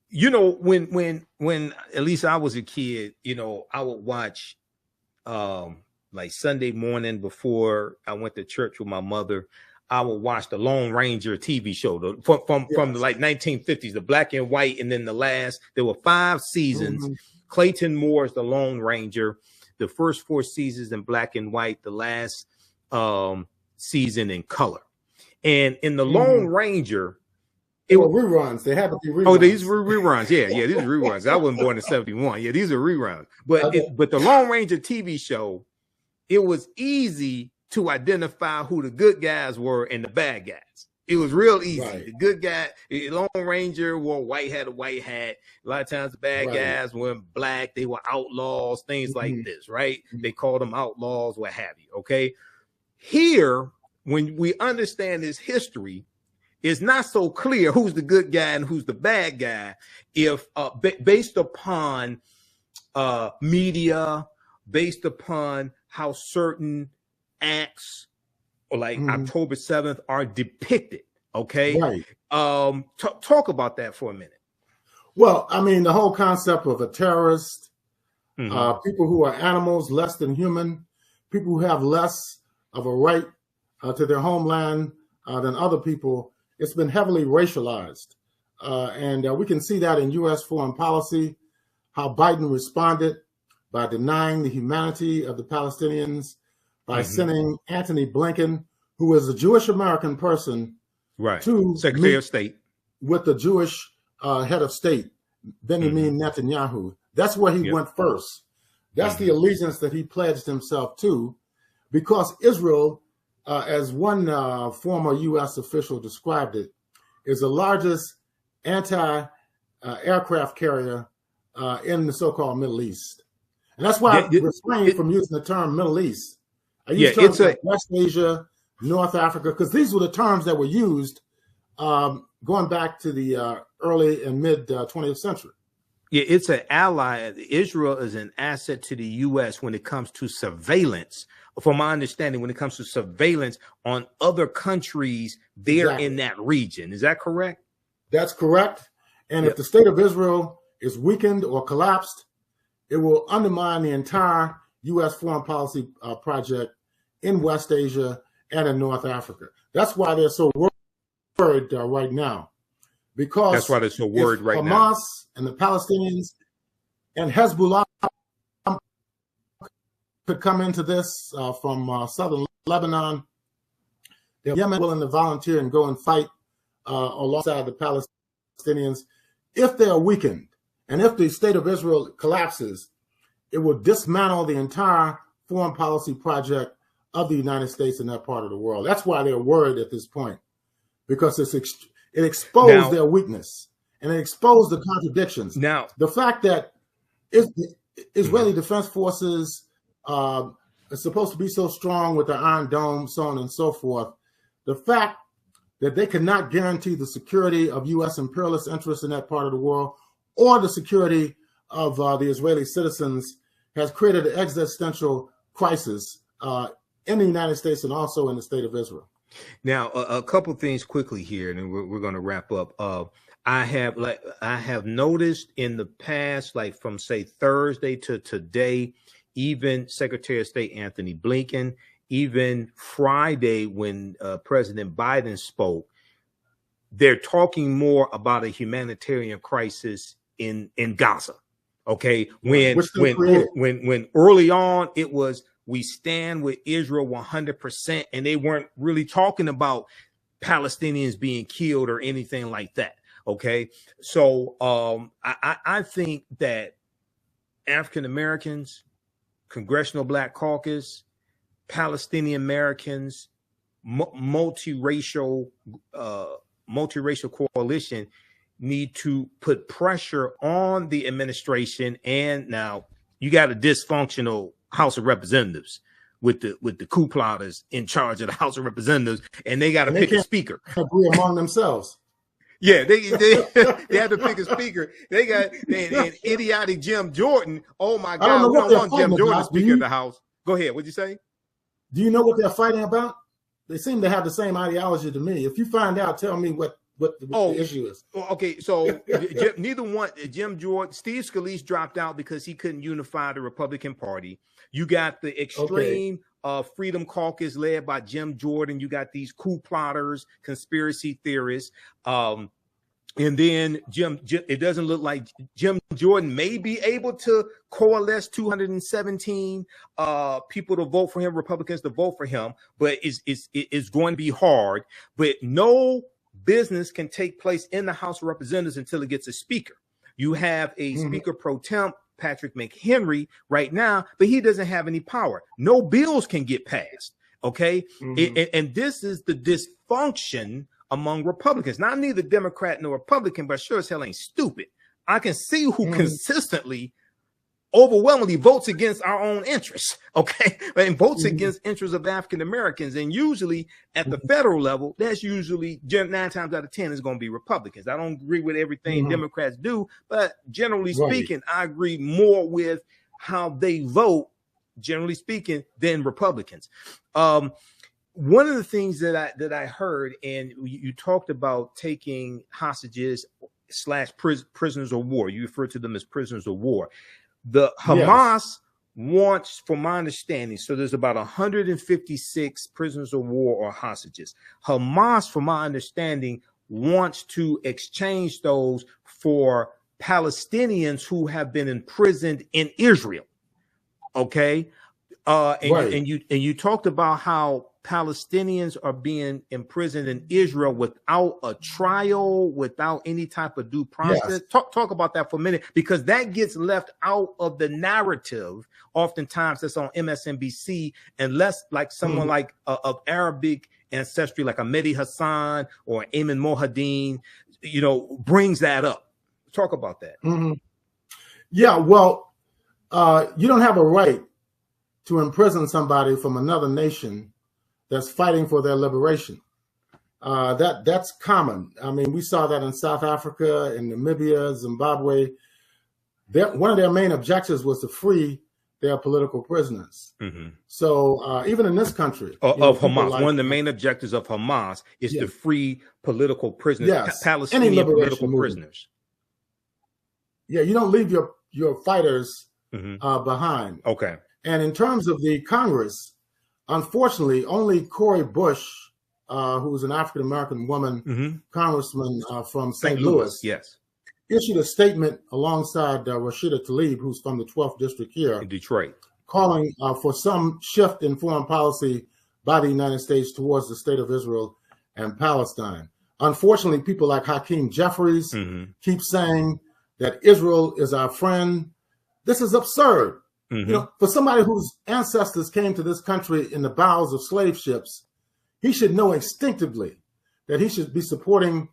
you know, when at least I was a kid, you know, I would watch like Sunday morning before I went to church with my mother. I would watch the Lone Ranger TV show from the like 1950s, the black and white. And then there were 5 seasons. Clayton Moore is the Lone Ranger, the first 4 seasons in black and white, the last season in color. And in the Lone Ranger, it were reruns. They had to be reruns. Oh, these were reruns. Yeah, these are reruns. I wasn't born in 71. Yeah, these are reruns. But but the Lone Ranger TV show, it was easy to identify who the good guys were and the bad guys. It was real easy. Right. The good guy, the Lone Ranger wore a white hat. A lot of times the bad guys were black. They were outlaws, things like this, right? They called them outlaws, what have you, okay? Here, when we understand this history, it's not so clear who's the good guy and who's the bad guy if based upon media, based upon how certain acts or like October 7th are depicted. Okay. Right. Talk about that for a minute. Well, I mean, the whole concept of a terrorist, people who are animals, less than human, people who have less of a right to their homeland than other people, it's been heavily racialized. And we can see that in U.S. foreign policy, how Biden responded by denying the humanity of the Palestinians, by sending Antony Blinken, who is a Jewish American person, to Secretary of State with the Jewish head of state, Benjamin Netanyahu. That's where he went first. That's the allegiance that he pledged himself to, because Israel, as one former U.S. official described it, is the largest anti-aircraft carrier in the so-called Middle East. And that's why I refrain from using the term Middle East. I use terms like West Asia, North Africa, because these were the terms that were used going back to the early and mid 20th century. Yeah, it's an ally. Israel is an asset to the U.S. when it comes to surveillance. From my understanding, when it comes to surveillance on other countries there in that region. Is that correct? That's correct. And if the state of Israel is weakened or collapsed, it will undermine the entire U.S. foreign policy project in West Asia and in North Africa. That's why they're so worried right now. Because that's why they're so worried right now. Hamas and the Palestinians and Hezbollah could come into this from southern Lebanon. they're Yemen willing to volunteer and go and fight alongside the Palestinians. If they are weakened, and if the state of Israel collapses, it will dismantle the entire foreign policy project of the United States in that part of the world. That's why they're worried at this point, because it exposed their weakness and it exposed the contradictions. Now, the fact that Israeli Defense Forces are supposed to be so strong with the Iron Dome, so on and so forth, the fact that they cannot guarantee the security of U.S. imperialist interests in that part of the world or the security of the Israeli citizens has created an existential crisis in the United States and also in the state of Israel. Now, a couple things quickly here, and then we're going to wrap up. I have noticed in the past, like from say Thursday to today, even Secretary of State Anthony Blinken, even Friday when President Biden spoke, they're talking more about a humanitarian crisis in Gaza. Okay, when early on it was we stand with Israel 100%, and they weren't really talking about Palestinians being killed or anything like that. Okay, so I think that African Americans, Congressional Black Caucus, Palestinian Americans, multiracial coalition need to put pressure on the administration. And now you got a dysfunctional House of Representatives with the coup plotters in charge of the House of Representatives, and they got to pick a speaker. Agree among themselves. Yeah, they have to pick a speaker. They got an idiotic Jim Jordan. Oh my God, we don't want Jim Jordan Speaker of the House. Go ahead. What'd you say? Do you know what they're fighting about? They seem to have the same ideology to me. If you find out, tell me what the issue is. Okay, so neither one, Jim Jordan, Steve Scalise dropped out because he couldn't unify the Republican Party. You got the extreme Freedom Caucus led by Jim Jordan. You got these coup plotters, conspiracy theorists. And then it doesn't look like Jim Jordan may be able to coalesce 217 people to vote for him, Republicans to vote for him, but it's going to be hard. But no business can take place in the House of Representatives until it gets a speaker. You have a speaker pro temp, Patrick McHenry, right now, but he doesn't have any power. No bills can get passed. Okay. And this is the dysfunction among Republicans. Now, I'm neither Democrat nor Republican, but sure as hell ain't stupid. I can see who consistently, overwhelmingly votes against our own interests, okay? And votes against interests of African Americans. And usually at the federal level, that's usually 9 times out of 10 is going to be Republicans. I don't agree with everything Democrats do, but generally speaking, I agree more with how they vote, generally speaking, than Republicans. One of the things that I heard, and you talked about taking hostages / prisoners of war. You refer to them as prisoners of war. The Hamas wants, from my understanding, so there's about 156 prisoners of war or hostages. Hamas, from my understanding, wants to exchange those for Palestinians who have been imprisoned in Israel. Okay, and you talked about how Palestinians are being imprisoned in Israel without a trial, without any type of due process. Yes. Talk about that for a minute, because that gets left out of the narrative. Oftentimes that's on MSNBC, unless like someone like of Arabic ancestry, like a Mehdi Hassan or Ayman Mohadeen, brings that up. Talk about that. Yeah, well, you don't have a right to imprison somebody from another nation that's fighting for their liberation. That's common. I mean, we saw that in South Africa, in Namibia, Zimbabwe. One of their main objectives was to free their political prisoners. So even in this country, of Hamas, one of the main objectives of Hamas is to free political prisoners, Palestinian political prisoners. Yeah, you don't leave your fighters behind. Okay. And in terms of the Congress, unfortunately, only Cori Bush, who's an African-American woman, congressman from St. Louis, issued a statement alongside Rashida Tlaib, who's from the 12th district here in Detroit, calling for some shift in foreign policy by the United States towards the state of Israel and Palestine. Unfortunately, people like Hakeem Jeffries keep saying that Israel is our friend. This is absurd. You know, for somebody whose ancestors came to this country in the bows of slave ships, he should know instinctively that he should be supporting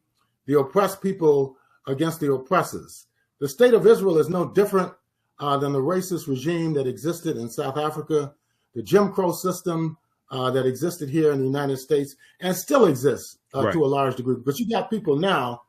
the oppressed people against the oppressors. The state of Israel is no different than the racist regime that existed in South Africa, the Jim Crow system that existed here in the United States and still exists to a large degree. But you got people now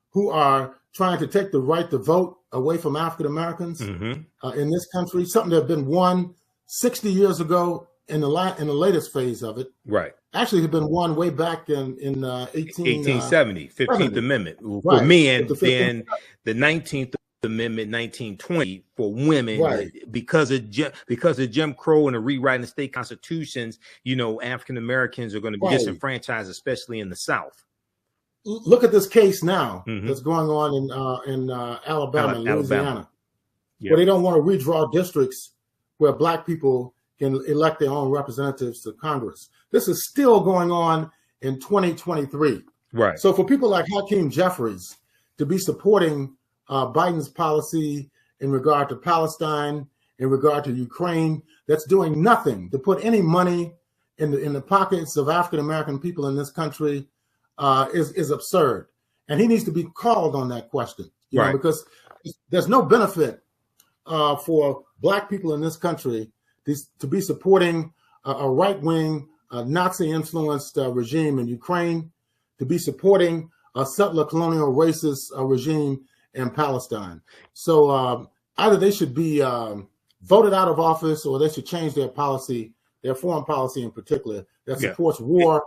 who are trying to take the right to vote away from African Americans in this country, something that had been won 60 years ago in the latest phase of it. Right. Actually, had been won way back in 1870, 15th Amendment for men, then the 19th Amendment, 1920 for women, because of Jim Crow and the rewriting of state constitutions. You know, African Americans are going to be disenfranchised, especially in the South. Look at this case now that's going on in Alabama and Louisiana, where they don't want to redraw districts where Black people can elect their own representatives to Congress. This is still going on in 2023. Right. So for people like Hakeem Jeffries to be supporting Biden's policy in regard to Palestine, in regard to Ukraine, that's doing nothing to put any money in the pockets of African American people in this country, is absurd. And he needs to be called on that question, you know, because there's no benefit for Black people in this country to be supporting a right-wing Nazi-influenced regime in Ukraine, to be supporting a settler colonial racist regime in Palestine. So either they should be voted out of office, or they should change their policy, their foreign policy in particular, that supports war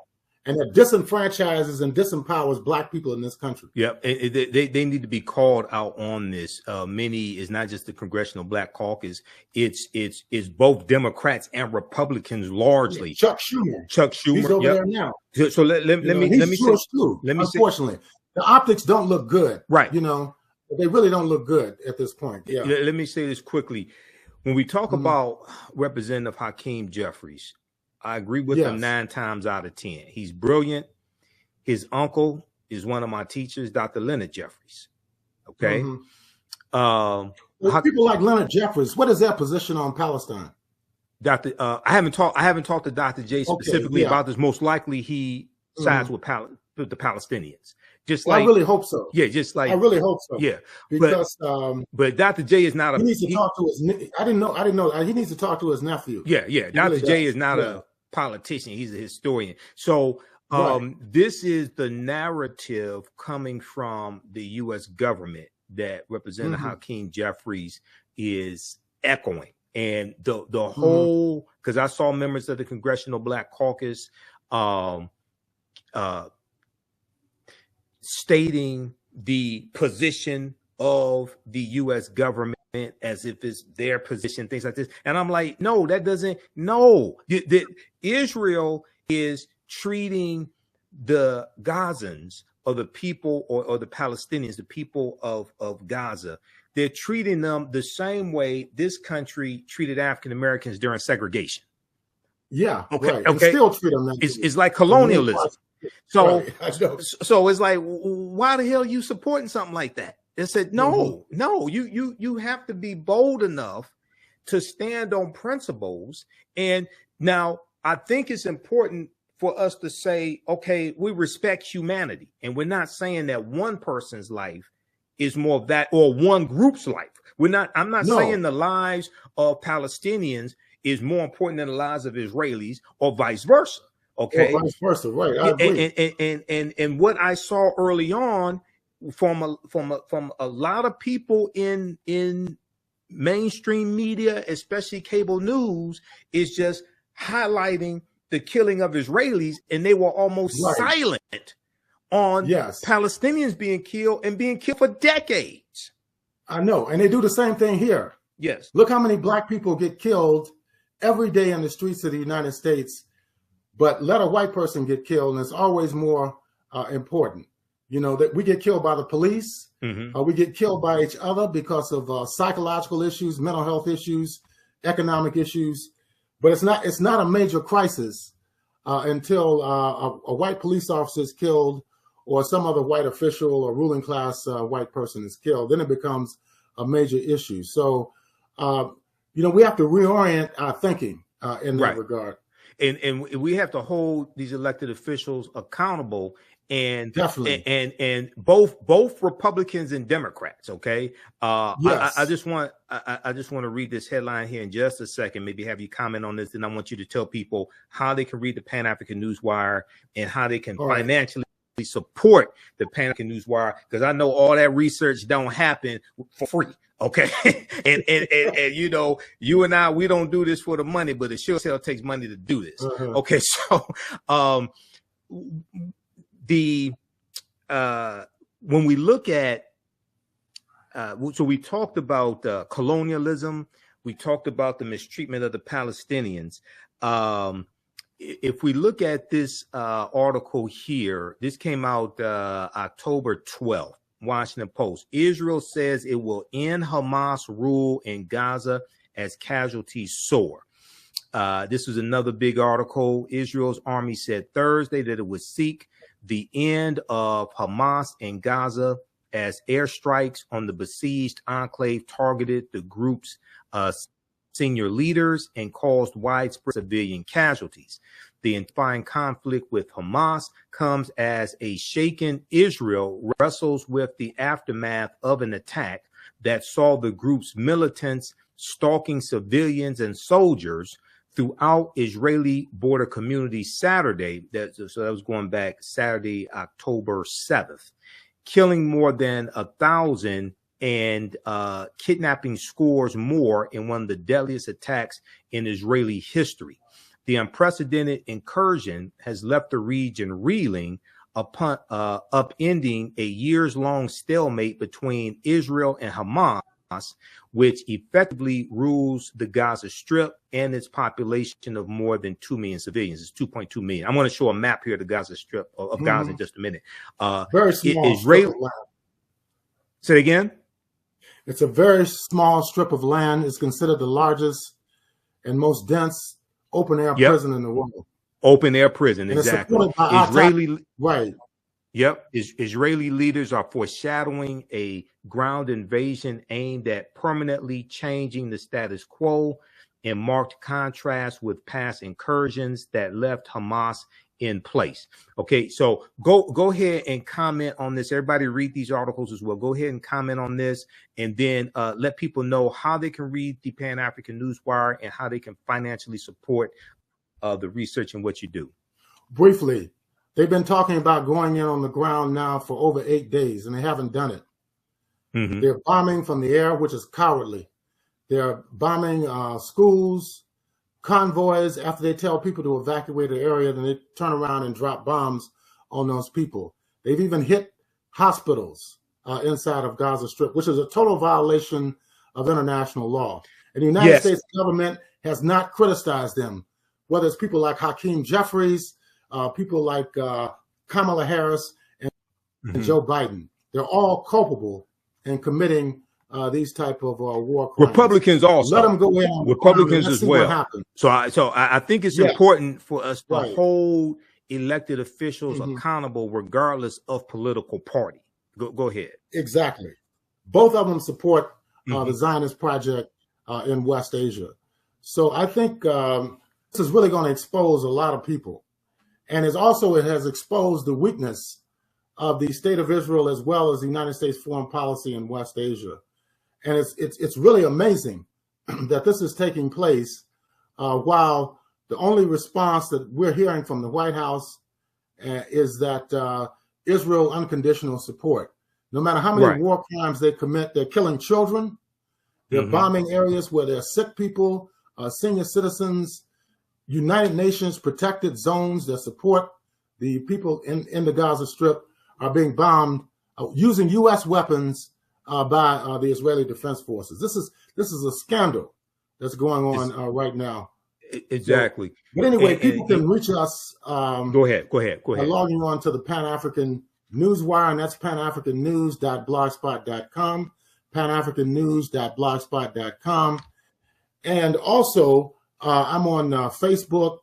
and that disenfranchises and disempowers Black people in this country. Yep, they need to be called out on this. Many is not just the Congressional Black Caucus; it's both Democrats and Republicans largely. Chuck Schumer, he's over there now. So let me say, unfortunately, the optics don't look good. Right, you know, they really don't look good at this point. Yeah. Let me say this quickly: when we talk about Representative Hakeem Jeffries, I agree with him 9 times out of 10. He's brilliant. His uncle is one of my teachers, Dr. Leonard Jeffries. Okay. People like Leonard Jeffries, what is their position on Palestine? I haven't talked to Dr. J specifically about this. Most likely he sides with the Palestinians. Just like, I really hope so. Yeah, just like I really hope so. Yeah, because but Dr. J is not a. He needs to talk to his. I didn't know. He needs to talk to his nephew. Yeah. Dr. J is not a politician. He's a historian. So this is the narrative coming from the U.S. government that Representative Hakeem Jeffries is echoing, and the whole, because I saw members of the Congressional Black Caucus stating the position of the U.S. government as if it's their position, things like this. And I'm like, no, that doesn't, no. Israel is treating the Gazans, or the people, or the Palestinians, the people of Gaza, they're treating them the same way this country treated African Americans during segregation. Yeah. Okay. Okay. Still treat them that it's like colonialism. So it's like, why the hell are you supporting something like that? They said, no, you have to be bold enough to stand on principles. And now I think it's important for us to say, okay, we respect humanity. And we're not saying that one person's life is more of that, or one group's life. I'm not saying the lives of Palestinians is more important than the lives of Israelis, or vice versa. Okay. Or vice versa, right. I agree. And what I saw early on from a lot of people in mainstream media, especially cable news, is just highlighting the killing of Israelis, and they were almost silent on Palestinians being killed for decades. I know, and they do the same thing here. Yes. Look how many Black people get killed every day in the streets of the United States, but let a white person get killed, and it's always more important. You know, that we get killed by the police, we get killed by each other because of psychological issues, mental health issues, economic issues. But it's not a major crisis until a white police officer is killed or some other white official or ruling class white person is killed. Then it becomes a major issue. So, we have to reorient our thinking in that regard. And we have to hold these elected officials accountable, and definitely, and both Republicans and Democrats. Okay, yes. I just want to read this headline here in just a second. Maybe have you comment on this, and I want you to tell people how they can read the Pan-African Newswire and how they can financially support the Pan-African Newswire, because I know all that research don't happen for free. Okay. and you and I, we don't do this for the money, but it sure takes money to do this. Okay. So, when we look at, so we talked about colonialism, we talked about the mistreatment of the Palestinians. If we look at this article here, this came out October 12th. Washington Post. Israel says it will end Hamas rule in Gaza as casualties soar. This was another big article. Israel's army said Thursday that it would seek the end of Hamas in Gaza as airstrikes on the besieged enclave targeted the group's senior leaders and caused widespread civilian casualties. The intensifying conflict with Hamas comes as a shaken Israel wrestles with the aftermath of an attack that saw the group's militants stalking civilians and soldiers throughout Israeli border communities Saturday. So that was going back Saturday, October 7th, killing more than 1,000 and kidnapping scores more in one of the deadliest attacks in Israeli history. The unprecedented incursion has left the region reeling, upending a years-long stalemate between Israel and Hamas, which effectively rules the Gaza Strip and its population of more than 2 million civilians. It's 2.2 million. I'm going to show a map here of the Gaza Strip of Gaza in just a minute. Very small. Israel. Say it again. It's a very small strip of land. It's considered the largest and most dense open air prison in the world. Open air prison, and exactly. Israeli leaders are foreshadowing a ground invasion aimed at permanently changing the status quo, in marked contrast with past incursions that left Hamas in place. Okay, so go ahead and comment on this. Everybody read these articles as well. Go ahead and comment on this, and then let people know how they can read the Pan-African Newswire and how they can financially support the research and what you do. Briefly, they've been talking about going in on the ground now for over 8 days, and they haven't done it. They're bombing from the air, which is cowardly. They're bombing schools, convoys. After they tell people to evacuate the area, then they turn around and drop bombs on those people. They've even hit hospitals inside of Gaza Strip, which is a total violation of international law. And the United States government has not criticized them, whether it's people like Hakeem Jeffries, people like Kamala Harris and Joe Biden. They're all culpable in committing these type of war crimes. Republicans also. Let them go in. Republicans as well. So I think it's important for us to hold elected officials accountable regardless of political party. Go ahead. Exactly. Both of them support the Zionist project in West Asia. So I think this is really going to expose a lot of people. And it has exposed the weakness of the state of Israel as well as the United States foreign policy in West Asia. And it's really amazing that this is taking place while the only response that we're hearing from the White House is that Israel unconditional support. No matter how many war crimes they commit, they're killing children. They're bombing areas where there are sick people, senior citizens, United Nations protected zones that support the people in the Gaza Strip are being bombed using U.S. weapons by the Israeli Defense Forces. This is a scandal that's going on right now. Exactly. So, but anyway, people can reach us. Go ahead. Logging on to the Pan-African Newswire, and that's panafricannews.blogspot.com, panafricannews.blogspot.com. And also, I'm on Facebook,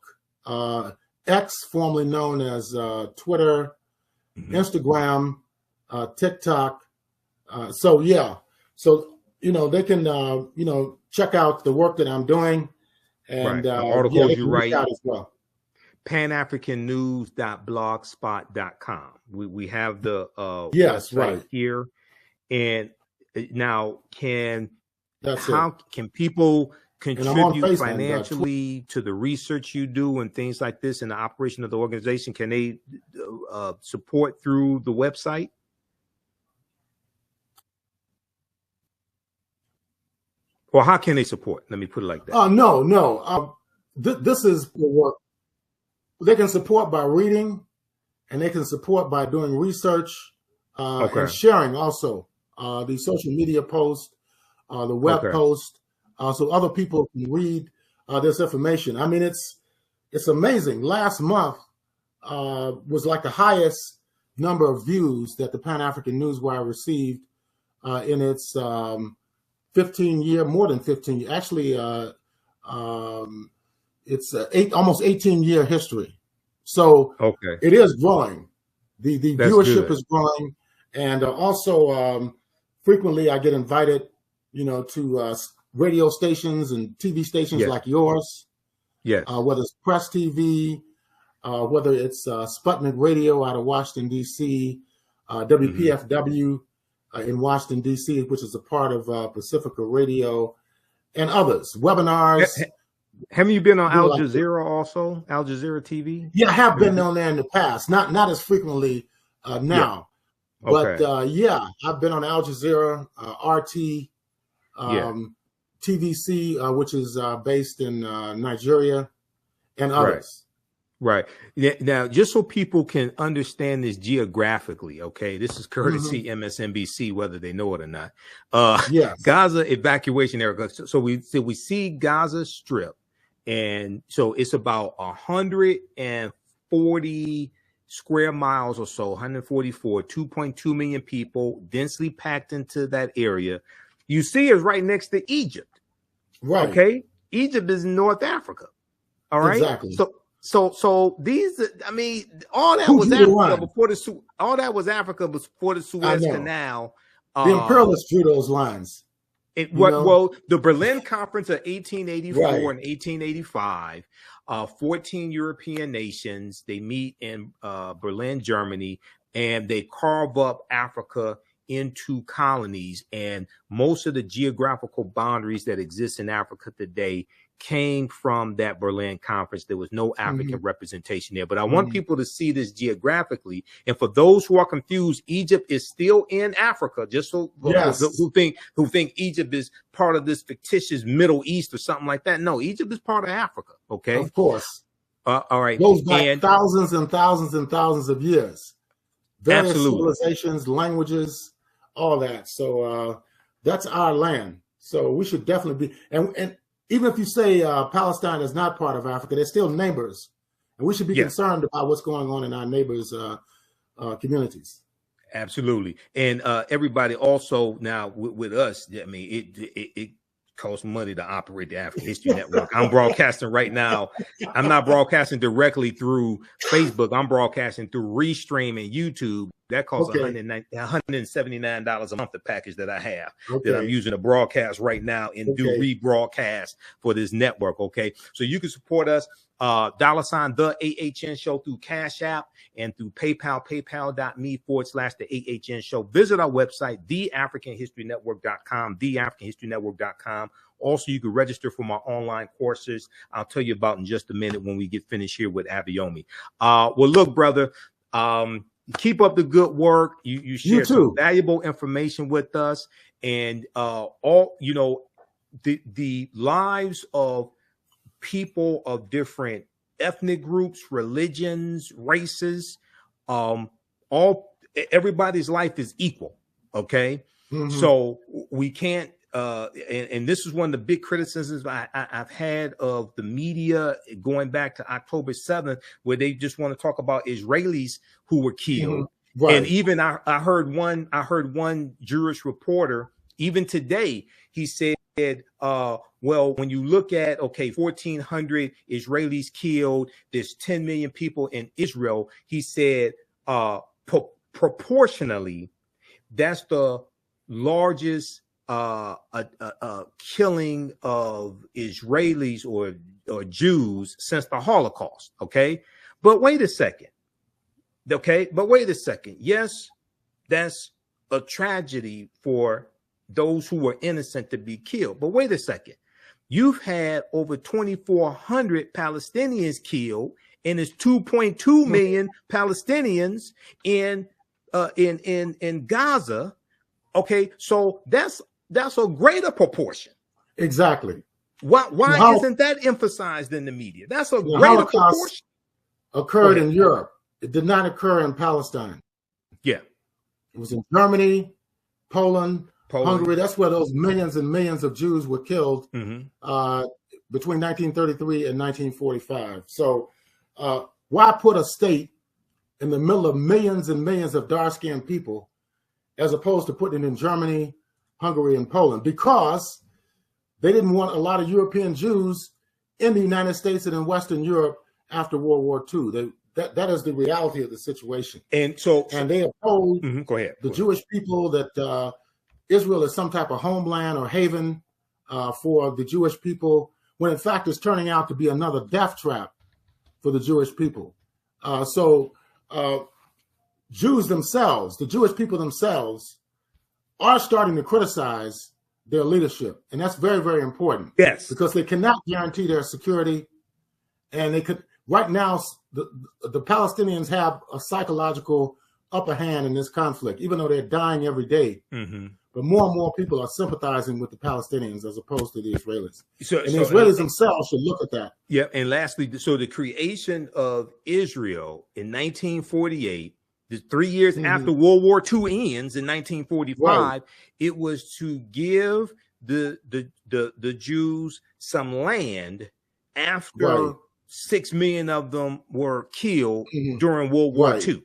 X, formerly known as Twitter, Instagram, TikTok. So they can check out the work that I'm doing, and the articles you write as well. panafricannews.blogspot.com. We have the website here, and now can people contribute financially to the research you do and things like this in the operation of the organization? Can they support through the website? Or how can they support? Let me put it like that. No. This is the work. They can support by reading, and they can support by doing research and sharing also the social media post, the web post, so other people can read this information. I mean, it's amazing. Last month was like the highest number of views that the Pan-African Newswire received in its 15-year, more than 15 years. Actually, it's almost 18-year history. So it is growing. The viewership is growing, and also frequently I get invited, to radio stations and TV stations like yours. Yes. Whether it's Press TV, whether it's Sputnik Radio out of Washington D.C., WPFW in Washington D.C., which is a part of Pacifica Radio, and others. Webinars. Haven't you been on Al Jazeera also? Al Jazeera TV? Yeah, I have been on there in the past. Not as frequently now. But I've been on Al Jazeera, RT, TVC, which is based in Nigeria, and others. Right. Now, just so people can understand this geographically, okay, this is courtesy MSNBC, whether they know it or not. Gaza evacuation area. So we see Gaza Strip, and so it's about 140 square miles or so, 144, 2.2 million people densely packed into that area. You see it's right next to Egypt. Right. Okay. Egypt is in North Africa. All right. Exactly. So these, I mean, all that was Africa before the Suez Canal. The imperialists drew those lines. Well, the Berlin Conference of 1884 and 1885, 14 European nations, they meet in Berlin, Germany, and they carve up Africa into colonies. And most of the geographical boundaries that exist in Africa today came from that Berlin Conference. There was no African representation there. But I want people to see this geographically. And for those who are confused, Egypt is still in Africa. Just so who think Egypt is part of this fictitious Middle East or something like that. No, Egypt is part of Africa. Okay, of course. All right, goes back thousands and thousands and thousands of years. Various civilizations, languages, all that. So that's our land. So we should definitely be and even if you say Palestine is not part of Africa, they're still neighbors, and we should be concerned about what's going on in our neighbors' communities. Absolutely, and everybody also now with us. I mean, it costs money to operate the African History Network. I'm broadcasting right now. I'm not broadcasting directly through Facebook. I'm broadcasting through Restream and YouTube. That costs $179 a month, the package that I have that I'm using to broadcast right now and do rebroadcast for this network. Okay. So you can support us, $ the AHN show through Cash App and through PayPal, paypal.me/the AHN show. Visit our website, theafricanhistorynetwork.com, theafricanhistorynetwork.com. Also, you can register for my online courses. I'll tell you about in just a minute when we get finished here with Abayomi. Well, look, brother, keep up the good work. You share some valuable information with us, and the lives of people of different ethnic groups, religions, races, everybody's life is equal. Okay. So we can't, and this is one of the big criticisms I've had of the media going back to October 7th, where they just want to talk about Israelis who were killed. And even I heard one Jewish reporter, even today, he said, well, when you look at, okay, 1,400 Israelis killed, there's 10 million people in Israel. He said, proportionally, that's the largest killing of Israelis or Jews since the Holocaust. Okay, but wait a second. Okay, but wait a second. Yes, that's a tragedy for those who were innocent to be killed. But wait a second. You've had over 2,400 Palestinians killed, and it's 2.2 million Palestinians in Gaza. Okay, so that's a greater proportion. Exactly. Why isn't that emphasized in the media? That's a greater proportion. Occurred in Europe. It did not occur in Palestine. Yeah. It was in Germany, Poland, Hungary. That's where those millions and millions of Jews were killed between 1933 and 1945. So why put a state in the middle of millions and millions of dark-skinned people as opposed to putting it in Germany, Hungary, and Poland? Because they didn't want a lot of European Jews in the United States and in Western Europe after World War II. That is the reality of the situation. And they have told the Jewish people that Israel is some type of homeland or haven for the Jewish people, when in fact it's turning out to be another death trap for the Jewish people. Jews themselves, the Jewish people themselves, are starting to criticize their leadership. And that's very, very important. Yes. Because they cannot guarantee their security. And they could, right now, the Palestinians have a psychological upper hand in this conflict, even though they're dying every day. But more and more people are sympathizing with the Palestinians as opposed to the Israelis. The Israelis themselves should look at that. Yeah. And lastly, so the creation of Israel in 1948, 3 years after World War II ends in 1945, it was to give the Jews some land after 6 million of them were killed during World War II.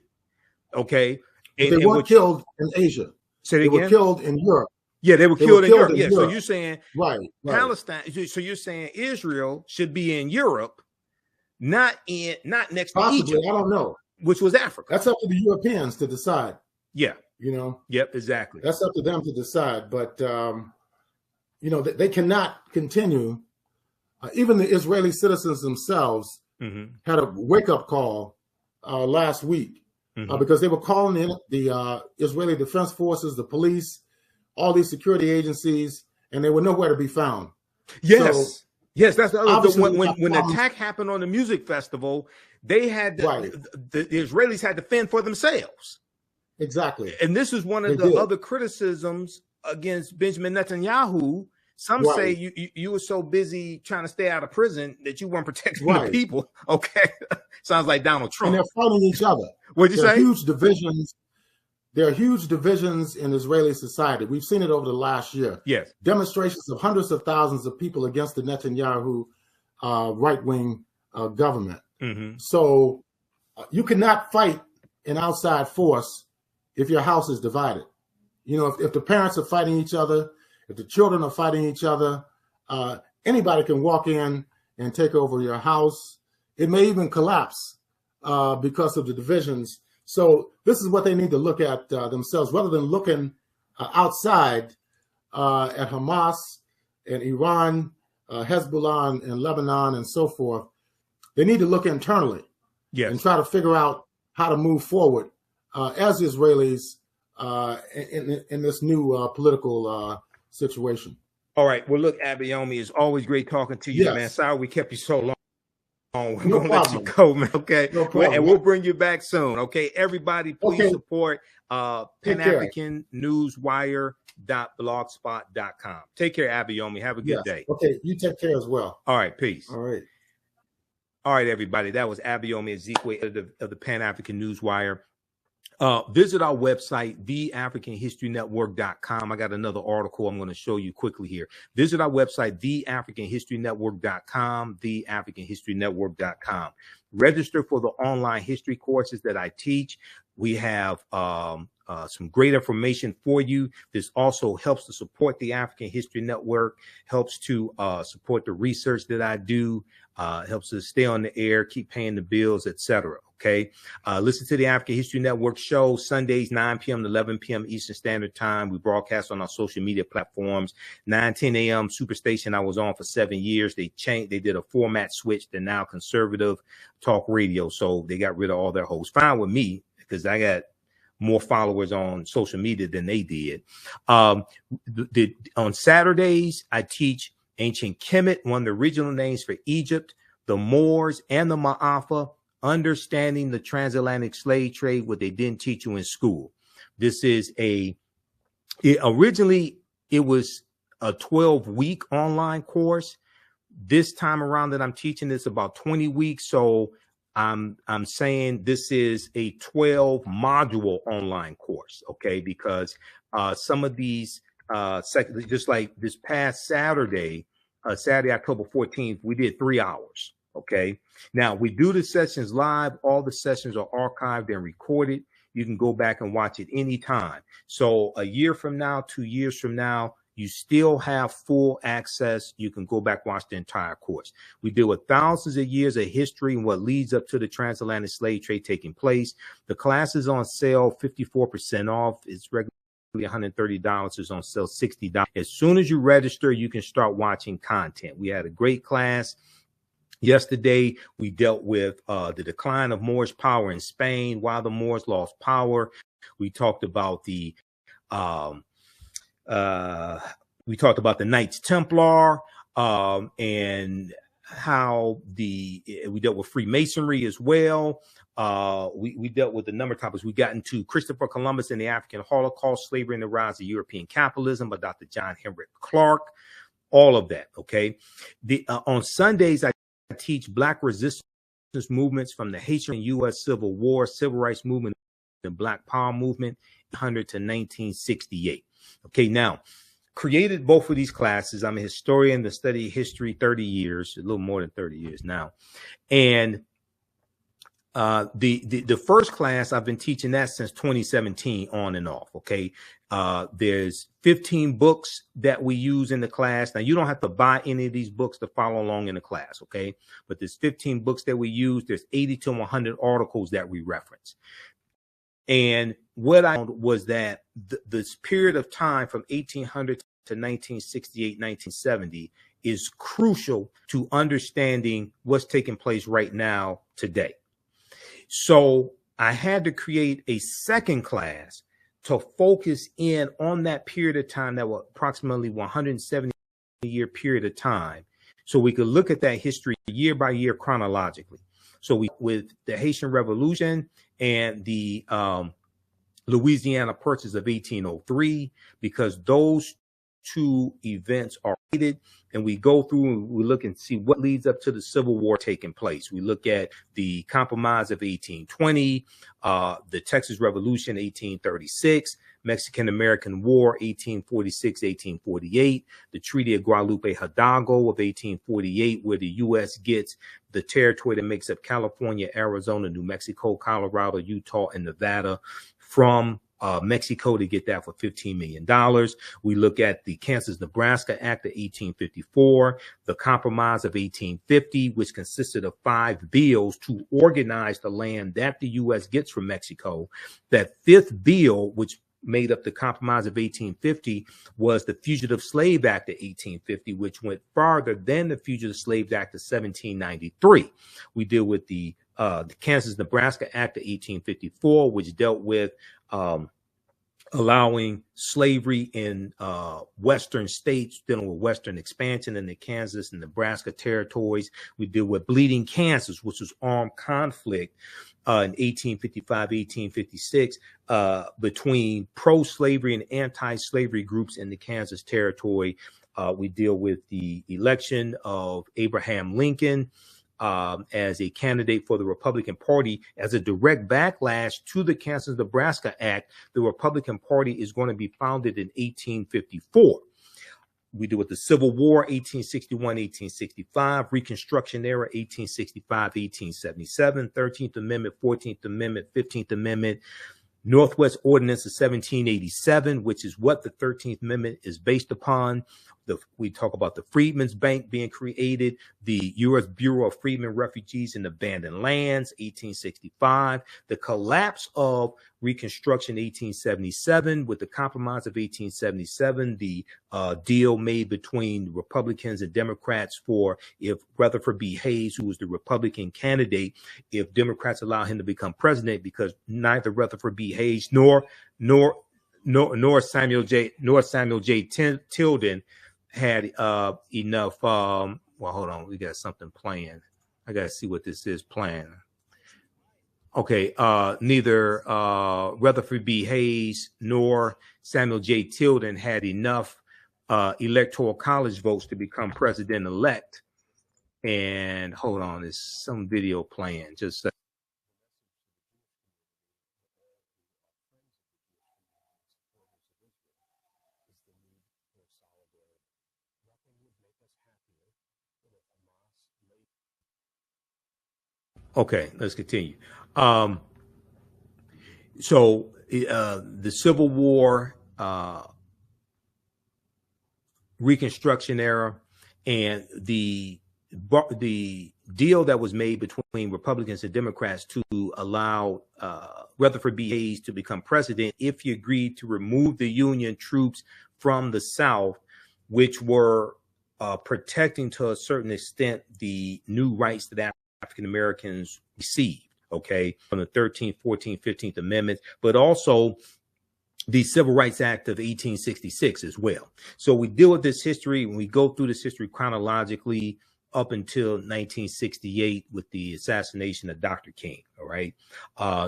Okay. They weren't killed in Asia. They were killed in Europe. Yeah, they were killed in Europe. Yeah. So you're saying Palestine. So you're saying Israel should be in Europe, not next Possibly, to Egypt. I don't know. Which was Africa. That's up to the Europeans to decide. Yeah. You know? Yep, exactly. That's up to them to decide. But, you know, they cannot continue. Even the Israeli citizens themselves had a wake-up call last week because they were calling in the Israeli Defense Forces, the police, all these security agencies, and they were nowhere to be found. Yes. So, yes, that's the other thing. When the attack happened on the music festival, they had the Israelis had to fend for themselves. Exactly. And this is one of the other criticisms against Benjamin Netanyahu. Some say you were so busy trying to stay out of prison that you weren't protecting the people. Okay. Sounds like Donald Trump. And they're fighting each other. What'd you say? Huge divisions. There are huge divisions in Israeli society. We've seen it over the last year. Yes. Demonstrations of hundreds of thousands of people against the Netanyahu right-wing government. So you cannot fight an outside force if your house is divided. You know, if the parents are fighting each other, if the children are fighting each other, anybody can walk in and take over your house. It may even collapse because of the divisions. So this is what they need to look at themselves, rather than looking outside at Hamas and Iran, Hezbollah and Lebanon and so forth. They need to look internally and try to figure out how to move forward as Israelis in this new political situation. All right. Well, look, Abayomi, it's always great talking to you, man. Sorry we kept you so long. We're going to let you go, man. Okay. No problem, and we'll bring you back soon. Okay. Everybody, please support Pan-African Newswire.blogspot.com. Take care, Abayomi. Have a good day. Okay. You take care as well. All right. Peace. All right. All right, everybody. That was Abayomi Azikiwe of the Pan-African Newswire. Visit our website, TheAHNShow.com. I got another article I'm going to show you quickly here. Visit our website, TheAHNShow.com, TheAHNShow.com. Register for the online history courses that I teach. We have some great information for you. This also helps to support the African History Network, helps to support the research that I do, helps us stay on the air, keep paying the bills, etc. Okay. Listen to the African History Network show Sundays, 9 p.m. to 11 p.m. Eastern Standard Time. We broadcast on our social media platforms. 9:10 a.m. Superstation I was on for 7 years. They did a format switch. They're now conservative talk radio. So they got rid of all their hosts. Fine with me, because I got more followers on social media than they did. On Saturdays, I teach ancient Kemet, one of the original names for Egypt, the Moors, and the Ma'afa, understanding the transatlantic slave trade, what they didn't teach you in school. This is originally it was a 12-week online course. This time around that I'm teaching this about 20 weeks. So I'm saying this is a 12-module online course, okay? Because some of these, just like this past Saturday, October 14th, we did 3 hours, okay? Now, we do the sessions live. All the sessions are archived and recorded. You can go back and watch it anytime. So a year from now, 2 years from now, you still have full access. You can go back, watch the entire course. We deal with thousands of years of history and what leads up to the transatlantic slave trade taking place. The class is on sale, 54% off. It's regularly $130. It's on sale, $60. As soon as you register, you can start watching content. We had a great class. Yesterday, we dealt with the decline of Moorish power in Spain, why the Moors lost power. We talked about the Knights Templar, and how we dealt with Freemasonry as well. We dealt with a number of topics. We got into Christopher Columbus and the African Holocaust, slavery and the rise of European capitalism by Dr. John Henry Clark, all of that. Okay. On Sundays, I teach Black resistance movements from the Haitian and U.S. Civil War, Civil Rights Movement, the Black Power Movement, 100 to 1968. Okay, now, created both of these classes. I'm a historian that studied history 30 years, a little more than 30 years now. And the first class, I've been teaching that since 2017 on and off, okay? There's 15 books that we use in the class. Now, you don't have to buy any of these books to follow along in the class, okay? But there's 15 books that we use. There's 80 to 100 articles that we reference. And what I found was that this period of time from 1800 to 1968, 1970 is crucial to understanding what's taking place right now today. So I had to create a second class to focus in on that period of time, that was approximately 170-year period of time, so we could look at that history year by year chronologically. So with the Haitian Revolution and the Louisiana Purchase of 1803, because those two events are related, and we go through and we look and see what leads up to the Civil War taking place. We look at the Compromise of 1820, the Texas Revolution, 1836, Mexican-American War, 1846-1848, the Treaty of Guadalupe Hidalgo of 1848, where the U.S. gets the territory that makes up California, Arizona, New Mexico, Colorado, Utah, and Nevada from Mexico, to get that for $15 million. We look at the Kansas-Nebraska Act of 1854, the Compromise of 1850, which consisted of 5 bills to organize the land that the U.S. gets from Mexico. That 5th bill, which made up the Compromise of 1850, was the Fugitive Slave Act of 1850, which went farther than the Fugitive Slave Act of 1793. We deal with the Kansas-Nebraska Act of 1854, which dealt with allowing slavery in Western states, dealing with Western expansion in the Kansas and Nebraska territories. We deal with Bleeding Kansas, which was armed conflict in 1855, 1856, between pro-slavery and anti-slavery groups in the Kansas territory. We deal with the election of Abraham Lincoln as a candidate for the Republican Party as a direct backlash to the Kansas-Nebraska Act. The Republican Party is going to be founded in 1854. We deal with the Civil War, 1861, 1865, Reconstruction era, 1865, 1877, 13th Amendment, 14th Amendment, 15th Amendment, Northwest Ordinance of 1787, which is what the 13th Amendment is based upon. We talk about the Freedmen's Bank being created, the U.S. Bureau of Freedmen, Refugees, and Abandoned Lands, 1865, the collapse of Reconstruction, 1877, with the Compromise of 1877, the deal made between Republicans and Democrats for if Rutherford B. Hayes, who was the Republican candidate, if Democrats allow him to become president, because neither Rutherford B. Hayes nor Samuel J. Tilden had enough. Well, hold on, we got something playing. I gotta see what this is playing. Okay, neither Rutherford B. Hayes nor Samuel J. Tilden had enough electoral college votes to become president-elect. And hold on, there's some video playing. Just okay, let's continue. So the Civil War, Reconstruction era, and the deal that was made between Republicans and Democrats to allow Rutherford B. Hayes to become president if he agreed to remove the Union troops from the South, which were protecting to a certain extent the new rights that African Americans received, okay, from the 13th, 14th, 15th Amendments, but also the Civil Rights Act of 1866 as well. So we deal with this history, and we go through this history chronologically up until 1968 with the assassination of Dr. King, all right?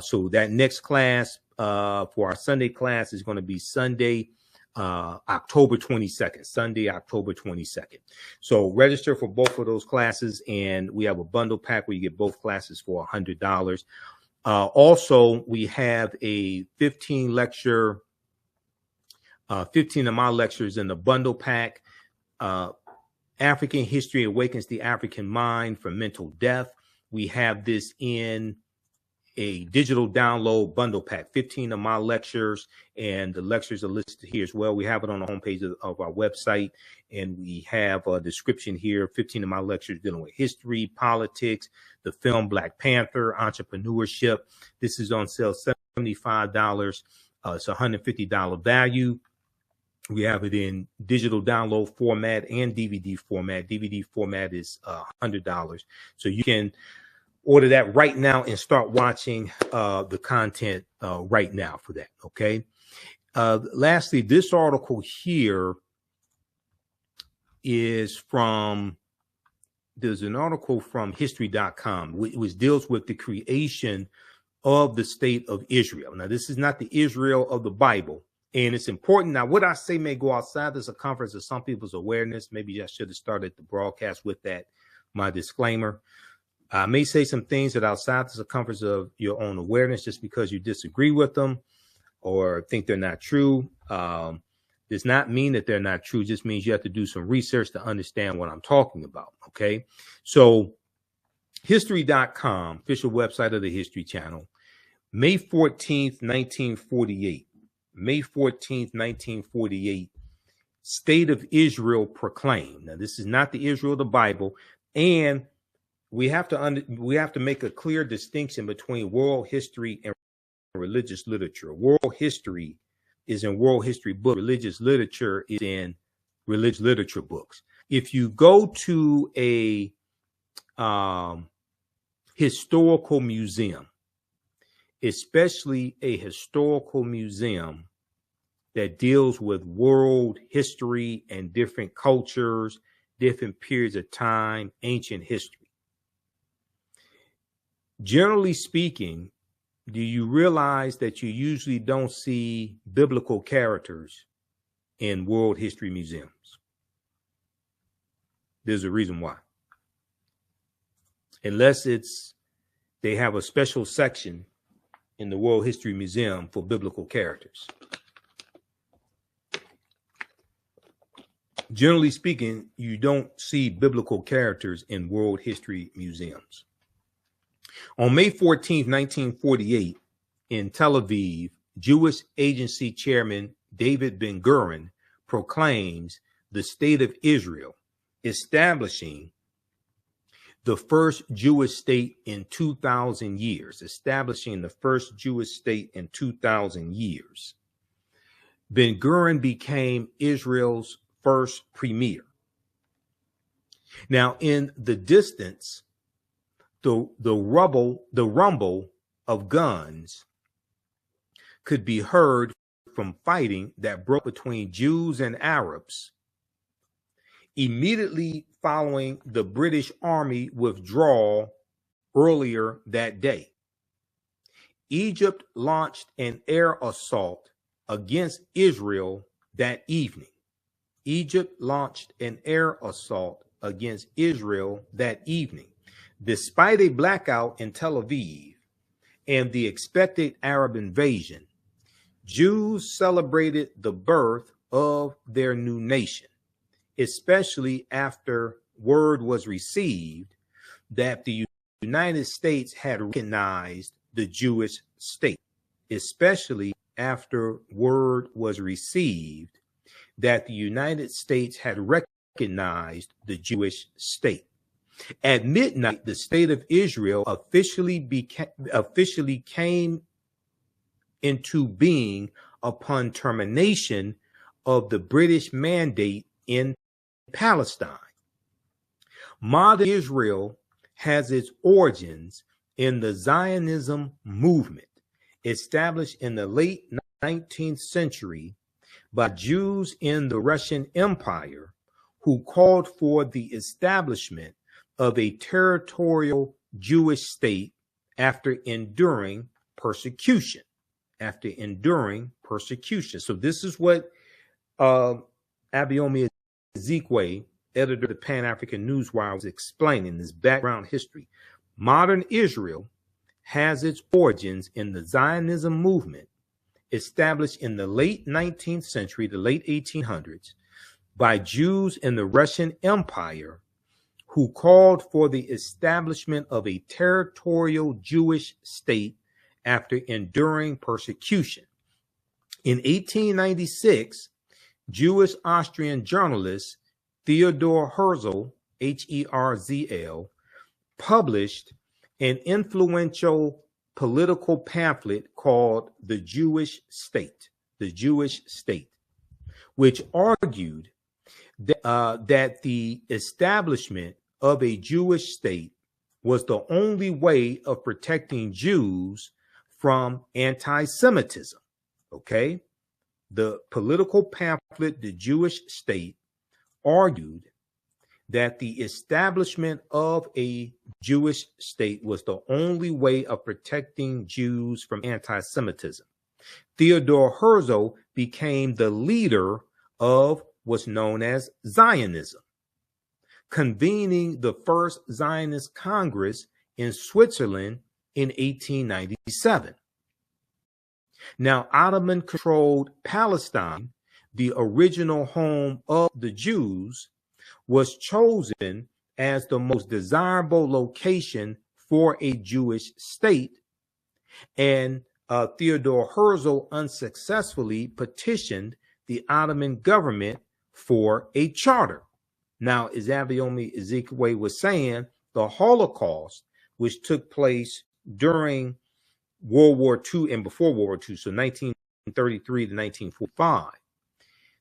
So that next class for our Sunday class is going to be Sunday, October 22nd, Sunday, October 22nd. So register for both of those classes, and we have a bundle pack where you get both classes for $100. Also, we have a 15 of my lectures in the bundle pack. African History Awakens the African Mind from Mental Death. We have this in a digital download bundle pack, 15 of my lectures, and the lectures are listed here as well. We have it on the homepage of our website, and we have a description here, 15 of my lectures dealing with history, politics, the film Black Panther, entrepreneurship. This is on sale, $75. It's a $150 value. We have it in digital download format and DVD format. DVD format is $100. So you can order that right now and start watching the content right now for that, okay? Lastly, this article here is from, there's an article from history.com, which deals with the creation of the state of Israel. Now, this is not the Israel of the Bible. And it's important. Now, what I say may go outside the circumference of some people's awareness. Maybe I should have started the broadcast with that, my disclaimer. I may say some things that are outside the circumference of your own awareness just because you disagree with them or think they're not true. Does not mean that they're not true. It just means you have to do some research to understand what I'm talking about. Okay. So history.com, official website of the History Channel, May 14th, 1948. May 14th, 1948, State of Israel proclaimed. Now, this is not the Israel of the Bible, and we have to make a clear distinction between world history and religious literature. World history is in world history books. Religious literature is in religious literature books. If you go to a historical museum, especially a historical museum that deals with world history and different cultures, different periods of time, ancient history. Generally speaking, do you realize that you usually don't see biblical characters in world history museums? There's a reason why. Unless they have a special section in the World History Museum for biblical characters. Generally speaking, you don't see biblical characters in world history museums. On May 14th, 1948, in Tel Aviv, Jewish Agency Chairman David Ben-Gurion proclaims the State of Israel, establishing the first Jewish state in 2,000 years, establishing the first Jewish state in 2,000 years. Ben-Gurion became Israel's first premier. Now, in the distance, the rumble of guns could be heard from fighting that broke between Jews and Arabs immediately following the British Army withdrawal earlier that day. Egypt launched an air assault against Israel that evening. Egypt launched an air assault against Israel that evening. Despite a blackout in Tel Aviv and the expected Arab invasion, Jews celebrated the birth of their new nation, especially after word was received that the United States had recognized the Jewish state, especially after word was received that the United States had recognized the Jewish state. At midnight, the state of Israel officially came into being upon termination of the British mandate in Palestine. Modern Israel has its origins in the Zionism movement, established in the late 19th century by Jews in the Russian Empire who called for the establishment of a territorial Jewish state after enduring persecution. So this is what Abayomi Azikiwe, editor of the Pan-African Newswire, was explaining, this background history. Modern Israel has its origins in the Zionism movement, established in the late 19th century, the late 1800s, by Jews in the Russian Empire who called for the establishment of a territorial Jewish state after enduring persecution. In 1896, Jewish Austrian journalist Theodor Herzl, Herzl, published an influential political pamphlet called The Jewish State, which argued that the establishment of a Jewish state was the only way of protecting Jews from anti-Semitism. Okay? The political pamphlet, The Jewish State, argued that the establishment of a Jewish state was the only way of protecting Jews from anti-Semitism. Theodor Herzl became the leader of what's known as Zionism, convening the first Zionist Congress in Switzerland in 1897. Now, Ottoman-controlled Palestine, the original home of the Jews, was chosen as the most desirable location for a Jewish state, and Theodor Herzl unsuccessfully petitioned the Ottoman government for a charter. Now, as Abayomi Azikiwe was saying, the Holocaust, which took place during World War II and before World War II, so 1933 to 1945,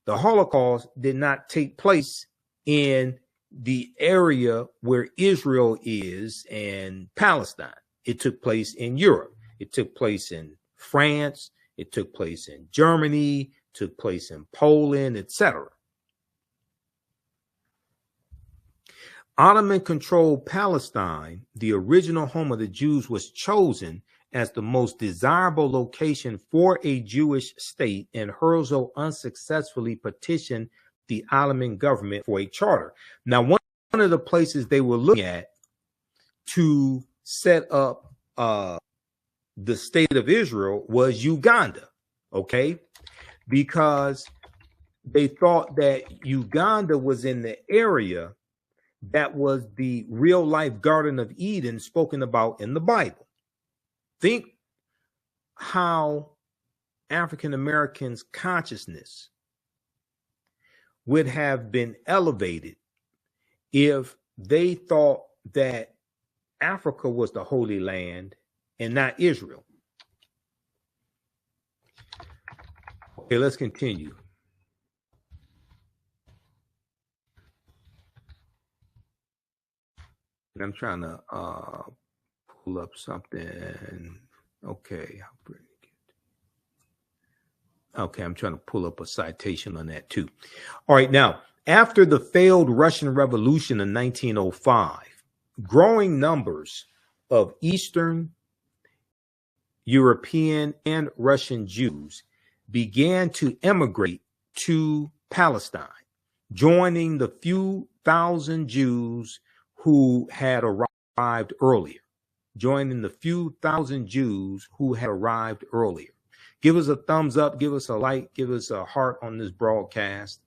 the Holocaust did not take place in the area where Israel is and Palestine. It took place in Europe. It took place in France. It took place in Germany, took place in Poland, etc. Ottoman-controlled Palestine, the original home of the Jews, was chosen as the most desirable location for a Jewish state, and Herzl unsuccessfully petitioned the Ottoman government for a charter. Now, one of the places they were looking at to set up the state of Israel was Uganda, okay? Because they thought that Uganda was in the area that was the real life Garden of Eden spoken about in the Bible. Think how African Americans' consciousness would have been elevated if they thought that Africa was the Holy Land and not Israel. Okay, let's continue. I'm trying to pull up something. Okay. Okay, I'm trying to pull up a citation on that too. All right, now, after the failed Russian Revolution in 1905, growing numbers of Eastern European and Russian Jews began to emigrate to Palestine, joining the few thousand Jews who had arrived earlier. Give us a thumbs up, give us a like, give us a heart on this broadcast.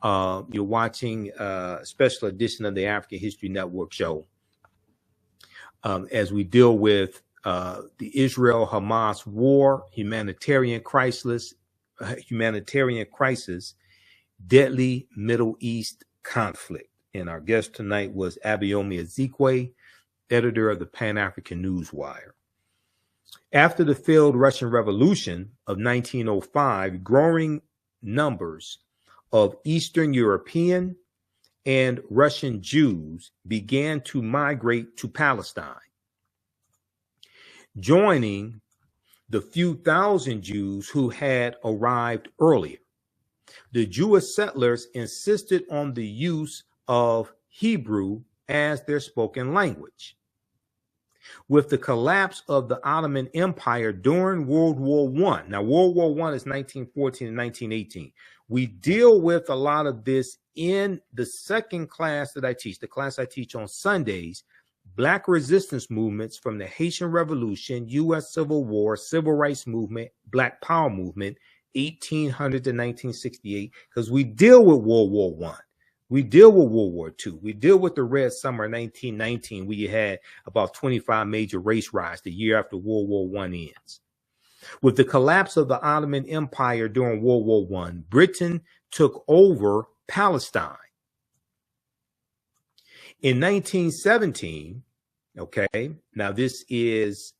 You're watching a special edition of the African History Network show as we deal with the Israel-Hamas war, humanitarian crisis, deadly Middle East conflict. And our guest tonight was Abayomi Azikiwe, editor of the Pan-African Newswire. After the failed Russian Revolution of 1905, growing numbers of Eastern European and Russian Jews began to migrate to Palestine, joining the few thousand Jews who had arrived earlier. The Jewish settlers insisted on the use of Hebrew as their spoken language. With the collapse of the Ottoman Empire during World War I. Now, World War I is 1914 and 1918. We deal with a lot of this in the second class that I teach, the class I teach on Sundays, Black resistance movements from the Haitian Revolution, U.S. Civil War, Civil Rights Movement, Black Power Movement, 1800 to 1968, because we deal with World War I. We deal with World War II. We deal with the Red Summer 1919, where you had about 25 major race riots the year after World War I ends. With the collapse of the Ottoman Empire during World War I, Britain took over Palestine. In 1917, okay, now this is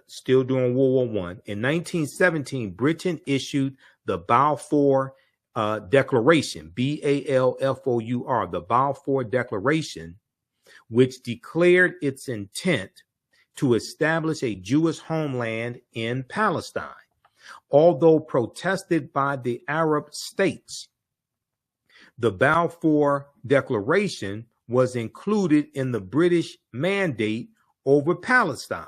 still during World War I. In 1917, Britain issued the Balfour Declaration, B-A-L-F-O-U-R, the Balfour Declaration, which declared its intent to establish a Jewish homeland in Palestine. Although protested by the Arab states, the Balfour Declaration was included in the British Mandate over Palestine,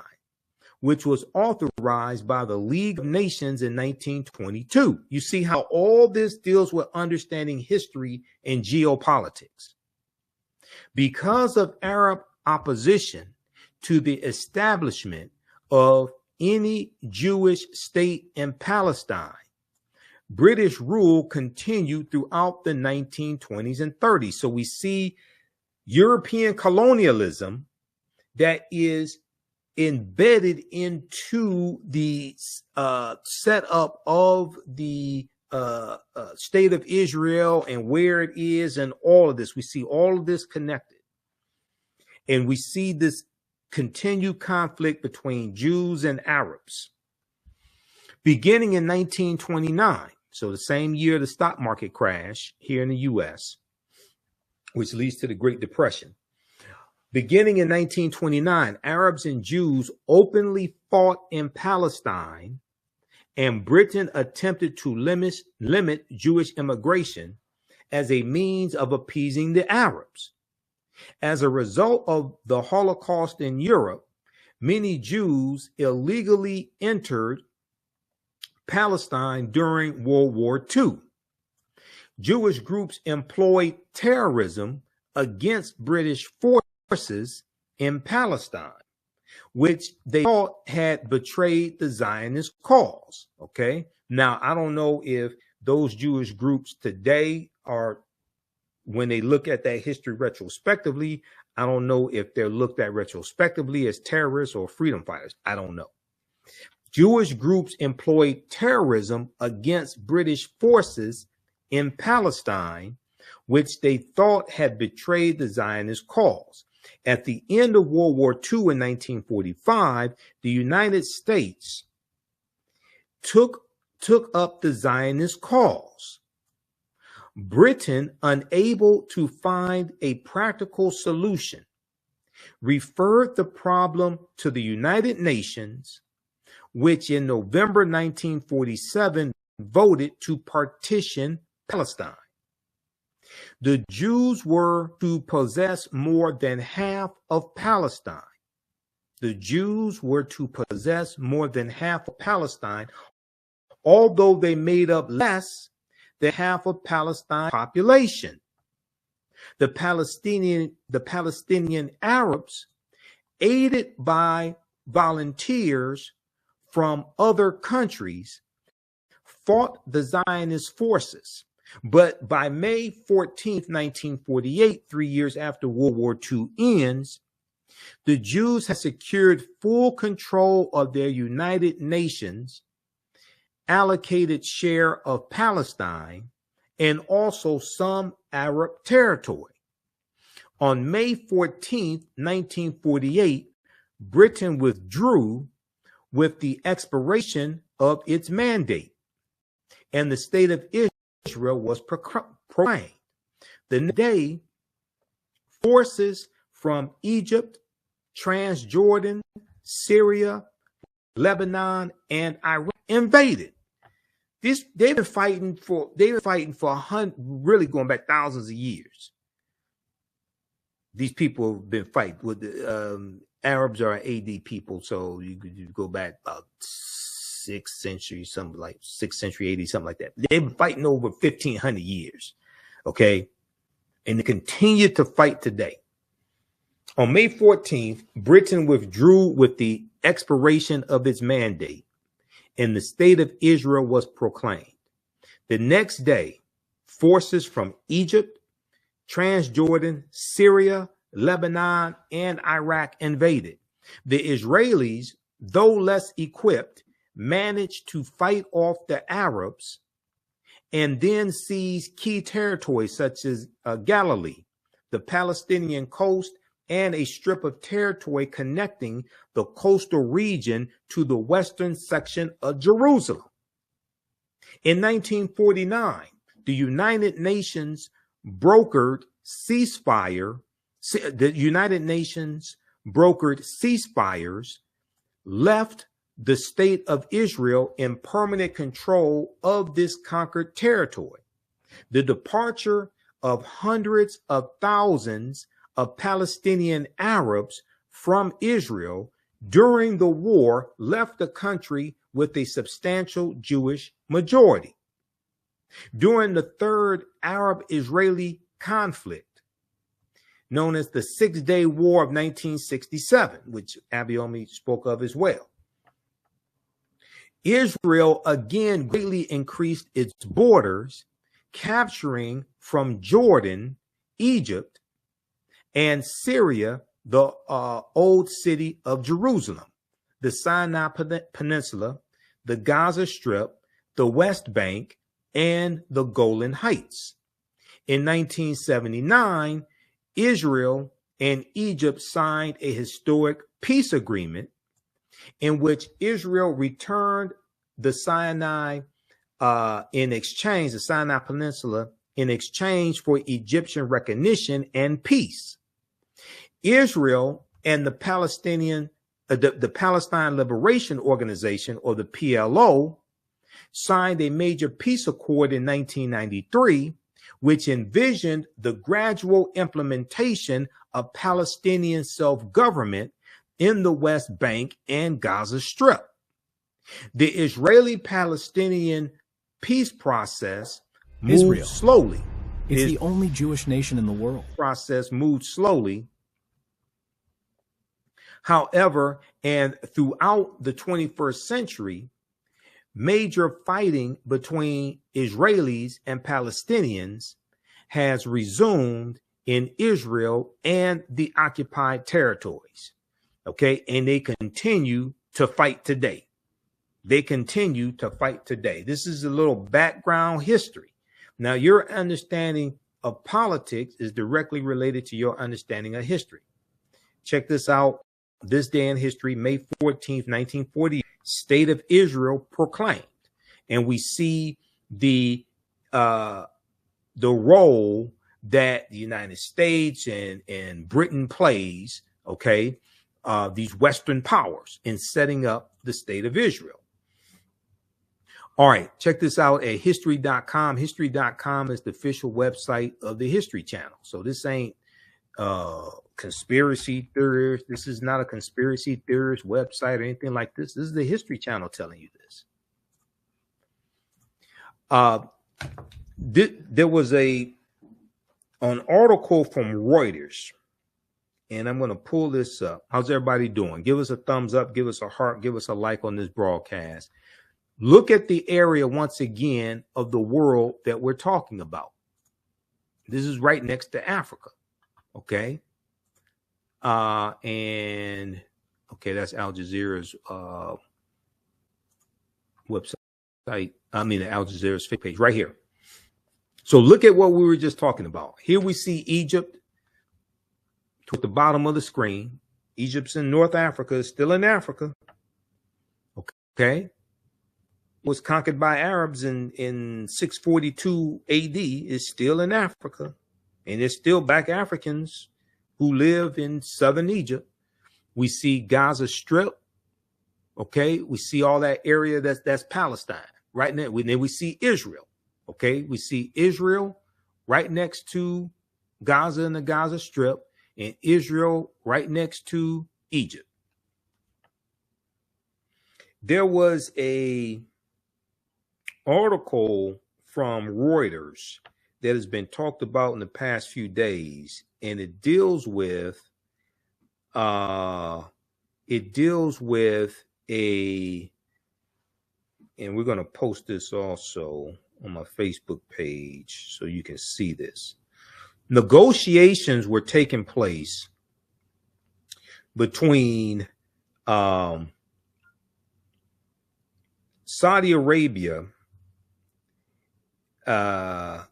which was authorized by the League of Nations in 1922. You see how all this deals with understanding history and geopolitics. Because of Arab opposition to the establishment of any Jewish state in Palestine, British rule continued throughout the 1920s and 30s. So we see European colonialism that is embedded into the setup of the state of Israel and where it is and all of this. We see all of this connected. And we see this continued conflict between Jews and Arabs. Beginning in 1929, so the same year the stock market crash here in the U.S., which leads to the Great Depression. Beginning in 1929, Arabs and Jews openly fought in Palestine, and Britain attempted to limit Jewish immigration as a means of appeasing the Arabs. As a result of the Holocaust in Europe, many Jews illegally entered Palestine during World War II. Jewish groups employed terrorism against British forces in Palestine, which they thought had betrayed the Zionist cause. Okay. Now, I don't know if those Jewish groups today are, when they look at that history retrospectively, I don't know if they're looked at retrospectively as terrorists or freedom fighters. I don't know. Jewish groups employed terrorism against British forces in Palestine, which they thought had betrayed the Zionist cause. At the end of World War II in 1945, the United States took up the Zionist cause. Britain, unable to find a practical solution, referred the problem to the United Nations, which in November 1947 voted to partition Palestine. The Jews were to possess more than half of Palestine. The Jews were to possess more than half of Palestine, although they made up less than half of Palestine's population. The Palestinian Arabs, aided by volunteers from other countries, fought the Zionist forces. But by May 14th, 1948, 3 years after World War II ends, the Jews had secured full control of their United Nations allocated share of Palestine and also some Arab territory. On May 14th, 1948, Britain withdrew with the expiration of its mandate, and the state of Israel was proclaimed. The next day, forces from Egypt, Transjordan, Syria, Lebanon, and Iraq invaded. They've been fighting for really going back thousands of years. These people have been fighting with the Arabs are AD people, so you go back about 6th century, something like 6th century AD, something like that. They've been fighting over 1,500 years, okay, and they continue to fight today. On May 14th, Britain withdrew with the expiration of its mandate, and the state of Israel was proclaimed. The next day, forces from Egypt, Transjordan, Syria, Lebanon, and Iraq invaded. The Israelis, though less equipped, managed to fight off the Arabs and then seize key territories such as Galilee, the Palestinian coast, and a strip of territory connecting the coastal region to the western section of Jerusalem. In 1949, the United Nations brokered ceasefires, left the state of Israel in permanent control of this conquered territory. The departure of hundreds of thousands of Palestinian Arabs from Israel during the war left the country with a substantial Jewish majority. During the Third Arab-Israeli conflict, known as the Six-Day War of 1967, which Abayomi spoke of as well, Israel again greatly increased its borders, capturing from Jordan, Egypt, and Syria the old city of Jerusalem, the Sinai Peninsula, the Gaza Strip, the West Bank, and the Golan Heights. In 1979, Israel and Egypt signed a historic peace agreement in which Israel returned the Sinai the Sinai Peninsula in exchange for Egyptian recognition and peace. Israel and the Palestine Liberation Organization, or the PLO, signed a major peace accord in 1993, which envisioned the gradual implementation of Palestinian self-government in the West Bank and Gaza Strip. The Israeli-Palestinian peace process moved slowly. It's the only Jewish nation in the world. Process moved slowly. However, and throughout the 21st century, major fighting between Israelis and Palestinians has resumed in Israel and the occupied territories. Okay, and they continue to fight today. they continue to fight today. This is a little background history. Now, your understanding of politics is directly related to your understanding of history. Check this out. This day in history, May 14th, 1940, State of Israel proclaimed. And we see the role that the United States and Britain plays, okay, these Western powers in setting up the State of Israel. All right, check this out at history.com. History.com is the official website of the History Channel. So this ain't conspiracy theorist. This is not a conspiracy theorist website or anything like this. This is the History Channel telling you this. There was an article from Reuters, and I'm going to pull this up. How's everybody doing? Give us a thumbs up, give us a heart, give us a like on this broadcast. Look at the area once again of the world that we're talking about. This is right next to Africa. Okay. And okay, that's Al Jazeera's website. I mean, Al Jazeera's Facebook page right here. So look at what we were just talking about. Here we see Egypt at the bottom of the screen. Egypt's in North Africa, still in Africa. Okay. Was conquered by Arabs in 642 AD, is still in Africa. And there's still black Africans who live in southern Egypt. We see Gaza Strip. Okay. We see all that area that's Palestine right now. Then we see Israel. Okay. We see Israel right next to Gaza and the Gaza Strip, and Israel right next to Egypt. There was a article from Reuters that has been talked about in the past few days, and it deals with and we're going to post this also on my Facebook page so you can see this. Negotiations were taking place between Saudi Arabia and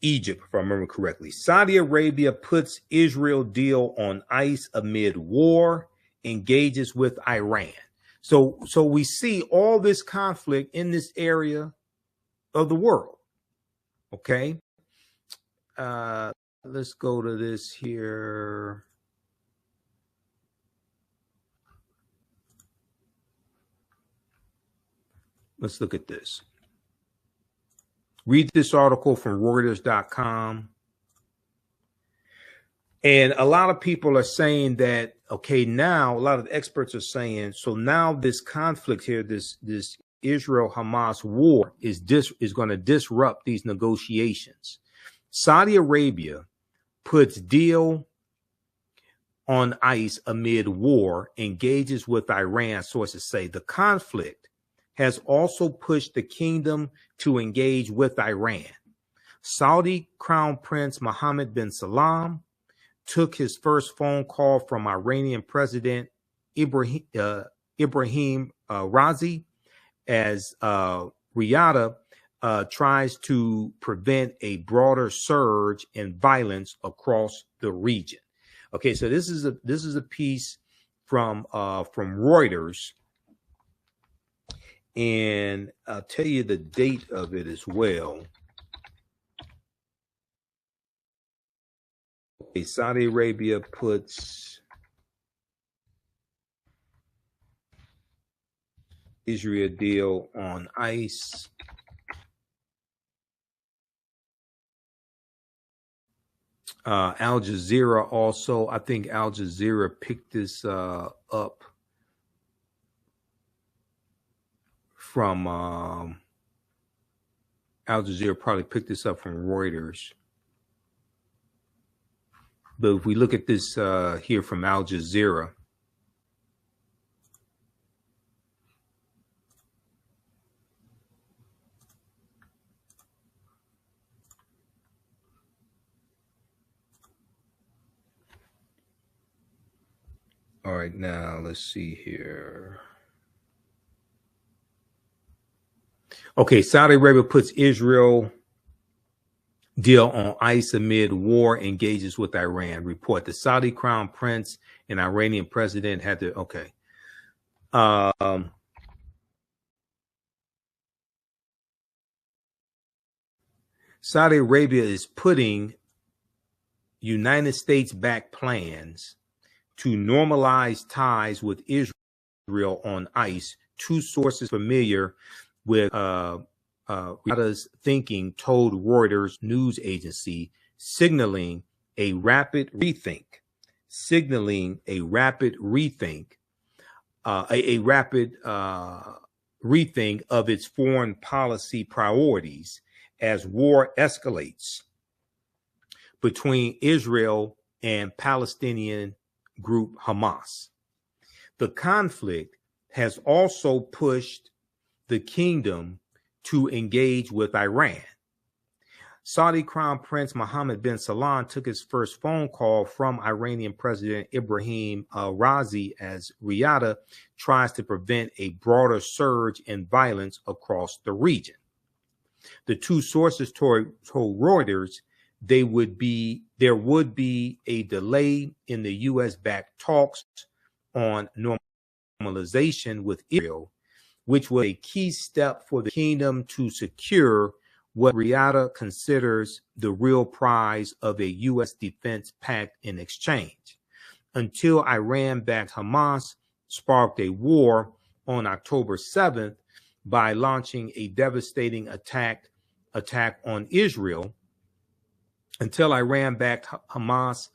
Egypt, if I remember correctly. Saudi Arabia puts Israel deal on ice amid war, engages with Iran. So we see all this conflict in this area of the world. Okay. Let's go to this here. Let's look at this. Read this article from Reuters.com. And a lot of people are saying that, okay, now a lot of experts are saying, so now this conflict here, this Israel-Hamas war is going to disrupt these negotiations. Saudi Arabia puts deal on ice amid war, engages with Iran. Sources say the conflict has also pushed the kingdom to engage with Iran. Saudi Crown Prince Mohammed bin Salman took his first phone call from Iranian President Ibrahim Raisi as Riyadh tries to prevent a broader surge in violence across the region. Okay, so this is a piece from Reuters, and I'll tell you the date of it as well. Okay, Saudi Arabia puts Israel deal on ice. Al Jazeera also, I think Al Jazeera picked this up from Al Jazeera probably picked this up from Reuters. But if we look at this here from Al Jazeera, all right, now let's see here. Okay, Saudi Arabia puts Israel deal on ice amid war, engages with Iran. Report: the Saudi crown prince and Iranian president had to. Okay. Saudi Arabia is putting United States-backed plans to normalize ties with Israel on ice. Two sources familiar with Riyadh's thinking told Reuters news agency, signaling a rapid rethink of its foreign policy priorities as war escalates between Israel and Palestinian group Hamas. The conflict has also pushed the kingdom to engage with Iran. Saudi Crown Prince Mohammed bin Salman took his first phone call from Iranian President Ibrahim Raisi as Riyadh tries to prevent a broader surge in violence across the region. The two sources told Reuters there would be a delay in the U.S.-backed talks on normalization with Israel, which was a key step for the kingdom to secure what Riyadh considers the real prize of a U.S. defense pact in exchange, until Iran-backed Hamas sparked a war on October 7th by launching a devastating attack on Israel. Until Iran-backed Hamas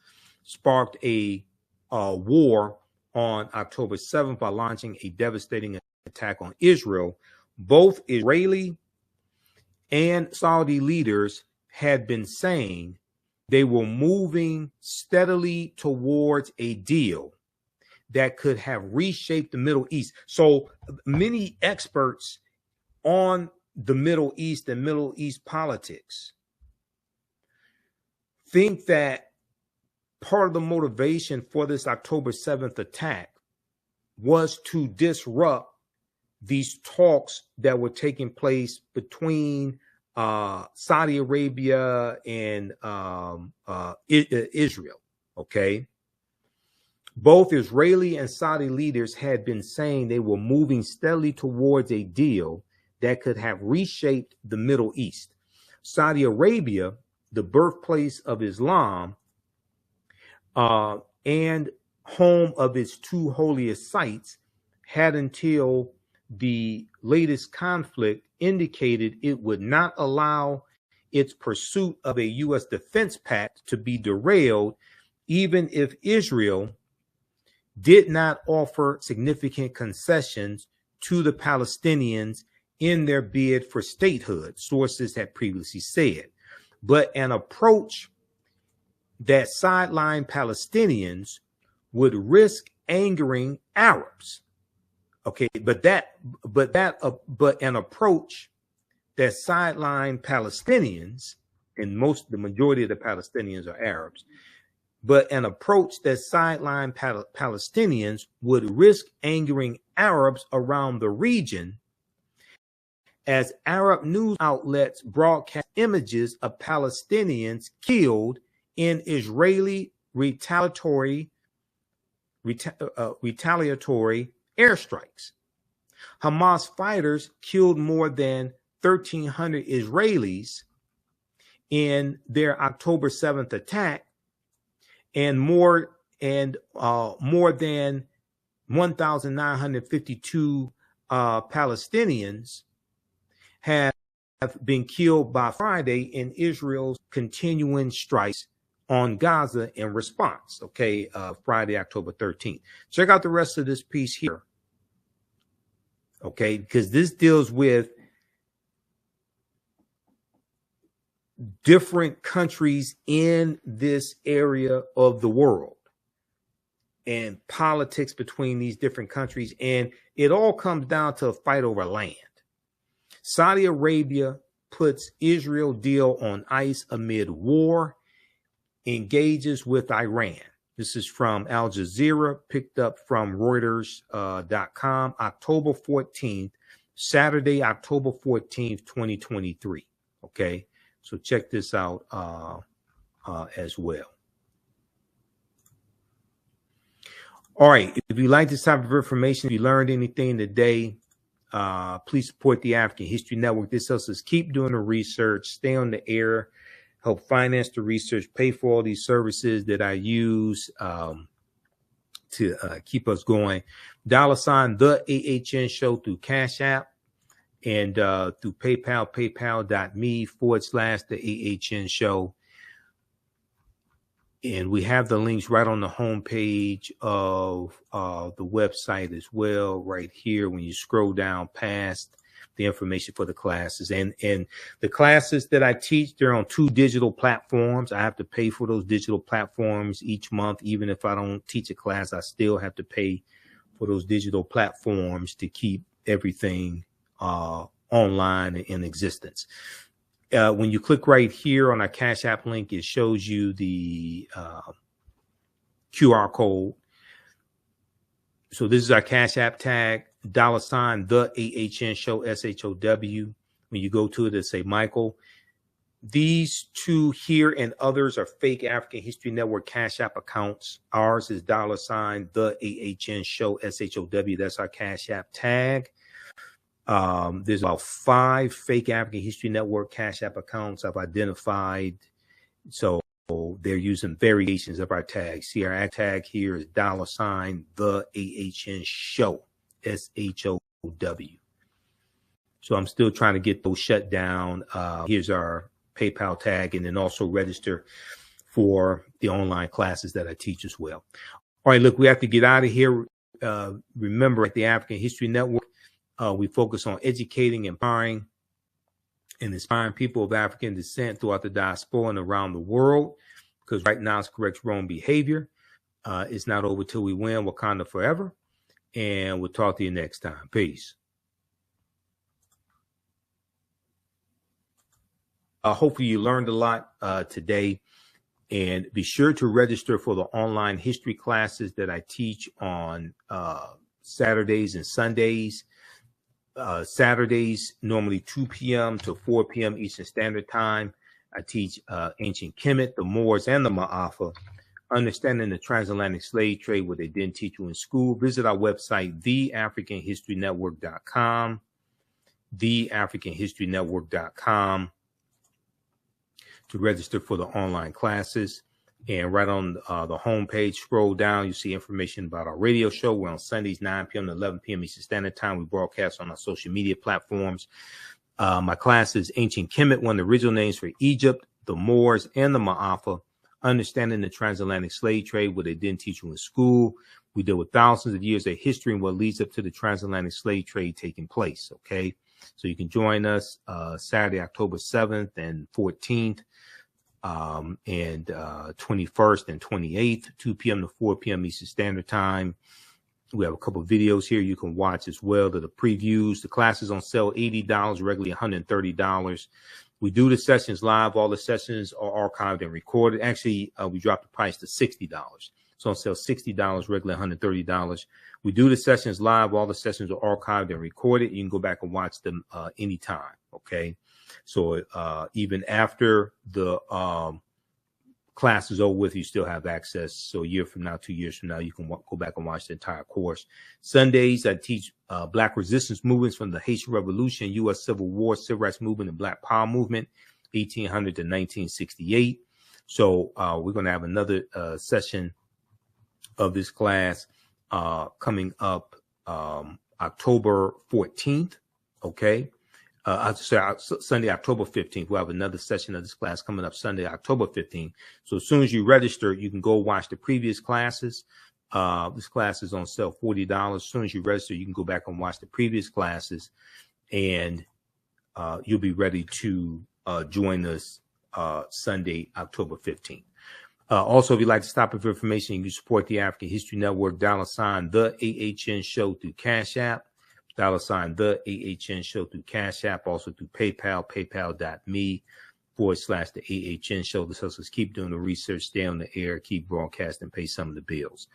sparked a war on October 7th by launching a devastating attack on Israel, both Israeli and Saudi leaders had been saying they were moving steadily towards a deal that could have reshaped the Middle East. So many experts on the Middle East and Middle East politics think that part of the motivation for this October 7th attack was to disrupt these talks that were taking place between Saudi Arabia and Israel. Okay. Both Israeli and Saudi leaders had been saying they were moving steadily towards a deal that could have reshaped the Middle East. Saudi Arabia, the birthplace of Islam, and home of its two holiest sites, had until the latest conflict indicated it would not allow its pursuit of a U.S. defense pact to be derailed, even if Israel did not offer significant concessions to the Palestinians in their bid for statehood, sources had previously said. But an approach that sidelined Palestinians would risk angering Arabs. Okay, but an approach that sidelined Palestinians, and the majority of the Palestinians are Arabs, but an approach that sidelined Palestinians would risk angering Arabs around the region, as Arab news outlets broadcast images of Palestinians killed in Israeli retaliatory airstrikes. Hamas fighters killed more than 1,300 Israelis in their October 7th attack, and more than 1,952 Palestinians have been killed by Friday in Israel's continuing strikes on Gaza in response. Okay, Friday, October 13th. Check out the rest of this piece here. Okay, because this deals with different countries in this area of the world and politics between these different countries. And it all comes down to a fight over land. Saudi Arabia puts Israel deal on ice amid war, engages with Iran. This is from Al Jazeera, picked up from Reuters.com, October 14th. Saturday, October 14th, 2023. Okay, so check this out as well. All right, if you like this type of information, if you learned anything today, please support the African History Network. This helps us keep doing the research, stay on the air, help finance the research, pay for all these services that I use to keep us going. $ the AHN show through Cash App and through PayPal, paypal.me/the AHN show. And we have the links right on the homepage of the website as well, right here when you scroll down past the information for the classes. And the classes that I teach, they're on 2 digital platforms. I have to pay for those digital platforms each month. Even if I don't teach a class, I still have to pay for those digital platforms to keep everything online and in existence. When you click right here on our Cash App link, it shows you the QR code. So this is our Cash App tag, $ the AHN show, SHOW. When you go to it, it say Michael. These 2 here and others are fake African History Network Cash App accounts. Ours is $ the AHN show, SHOW. That's our Cash App tag. There's about 5 fake African History Network Cash App accounts I've identified. So they're using variations of our tag. See, our tag here is $ the AHN show, SHOW. So I'm still trying to get those shut down. Here's our PayPal tag, and then also register for the online classes that I teach as well. All right, look, we have to get out of here. Remember, at the African History Network, we focus on educating, empowering, and inspiring people of African descent throughout the diaspora and around the world, because right now it's correct wrong behavior. It's not over till we win. Wakanda forever. And we'll talk to you next time. Peace. Hopefully you learned a lot today. And be sure to register for the online history classes that I teach on Saturdays and Sundays. Saturdays, normally 2 p.m. to 4 p.m. Eastern Standard Time. I teach ancient Kemet, the Moors, and the Ma'afa, understanding the transatlantic slave trade, what they didn't teach you in school. Visit our website, TheAfricanHistoryNetwork.com, TheAfricanHistoryNetwork.com, to register for the online classes. And right on the homepage, scroll down, you see information about our radio show. We're on Sundays, 9 p.m. to 11 p.m. Eastern Standard Time. We broadcast on our social media platforms. My class is Ancient Kemet, one of the original names for Egypt, the Moors, and the Ma'afa, understanding the transatlantic slave trade, what they didn't teach you in school. We deal with thousands of years of history and what leads up to the transatlantic slave trade taking place, okay? So you can join us Saturday, October 7th and 14th. And 21st and 28th, 2 p.m. to 4 p.m. Eastern Standard Time. We have a couple of videos here you can watch as well. To the previews. The class is on sale $80, regularly $130. We do the sessions live. All the sessions are archived and recorded. Actually, we dropped the price to $60. So on sale $60, regularly $130. We do the sessions live. All the sessions are archived and recorded. You can go back and watch them anytime. Okay. So even after the class is over with, you still have access. So a year from now, 2 years from now, you can go back and watch the entire course. Sundays, I teach Black resistance movements from the Haitian Revolution, U.S. Civil War, Civil Rights Movement, and Black Power Movement, 1800 to 1968. So we're going to have another session of this class coming up October 14th. Okay. Sunday, October 15th. We'll have another session of this class coming up Sunday, October 15th. So as soon as you register, you can go watch the previous classes. This class is on sale $40. As soon as you register, you can go back and watch the previous classes, and you'll be ready to join us Sunday, October 15th. Also, if you'd like to stop it for information, you can support the African History Network, $ the AHN show through Cash App. $ the AHN show through Cash App, also through PayPal, paypal.me/the AHN show. This helps us keep doing the research, stay on the air, keep broadcasting, pay some of the bills.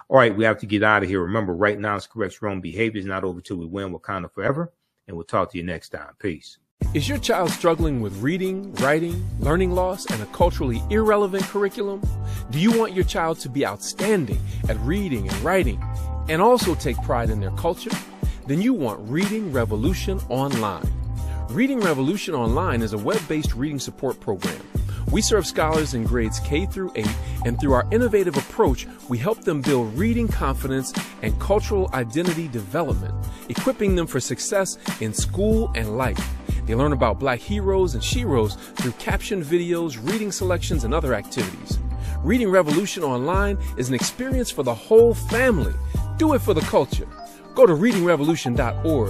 All right, we have to get out of here. Remember, right now it's correct wrong behavior is not over till we win. Wakanda forever. and we'll talk to you next time. Peace. Is your child struggling with reading, writing, learning loss, and a culturally irrelevant curriculum? Do you want your child to be outstanding at reading and writing and also take pride in their culture? Then you want Reading Revolution Online. Reading Revolution Online is a web-based reading support program. We serve scholars in grades K through 8, and through our innovative approach, we help them build reading confidence and cultural identity development, equipping them for success in school and life. They learn about Black heroes and sheroes through captioned videos, reading selections, and other activities. Reading Revolution Online is an experience for the whole family. Do it for the culture. Go to readingrevolution.org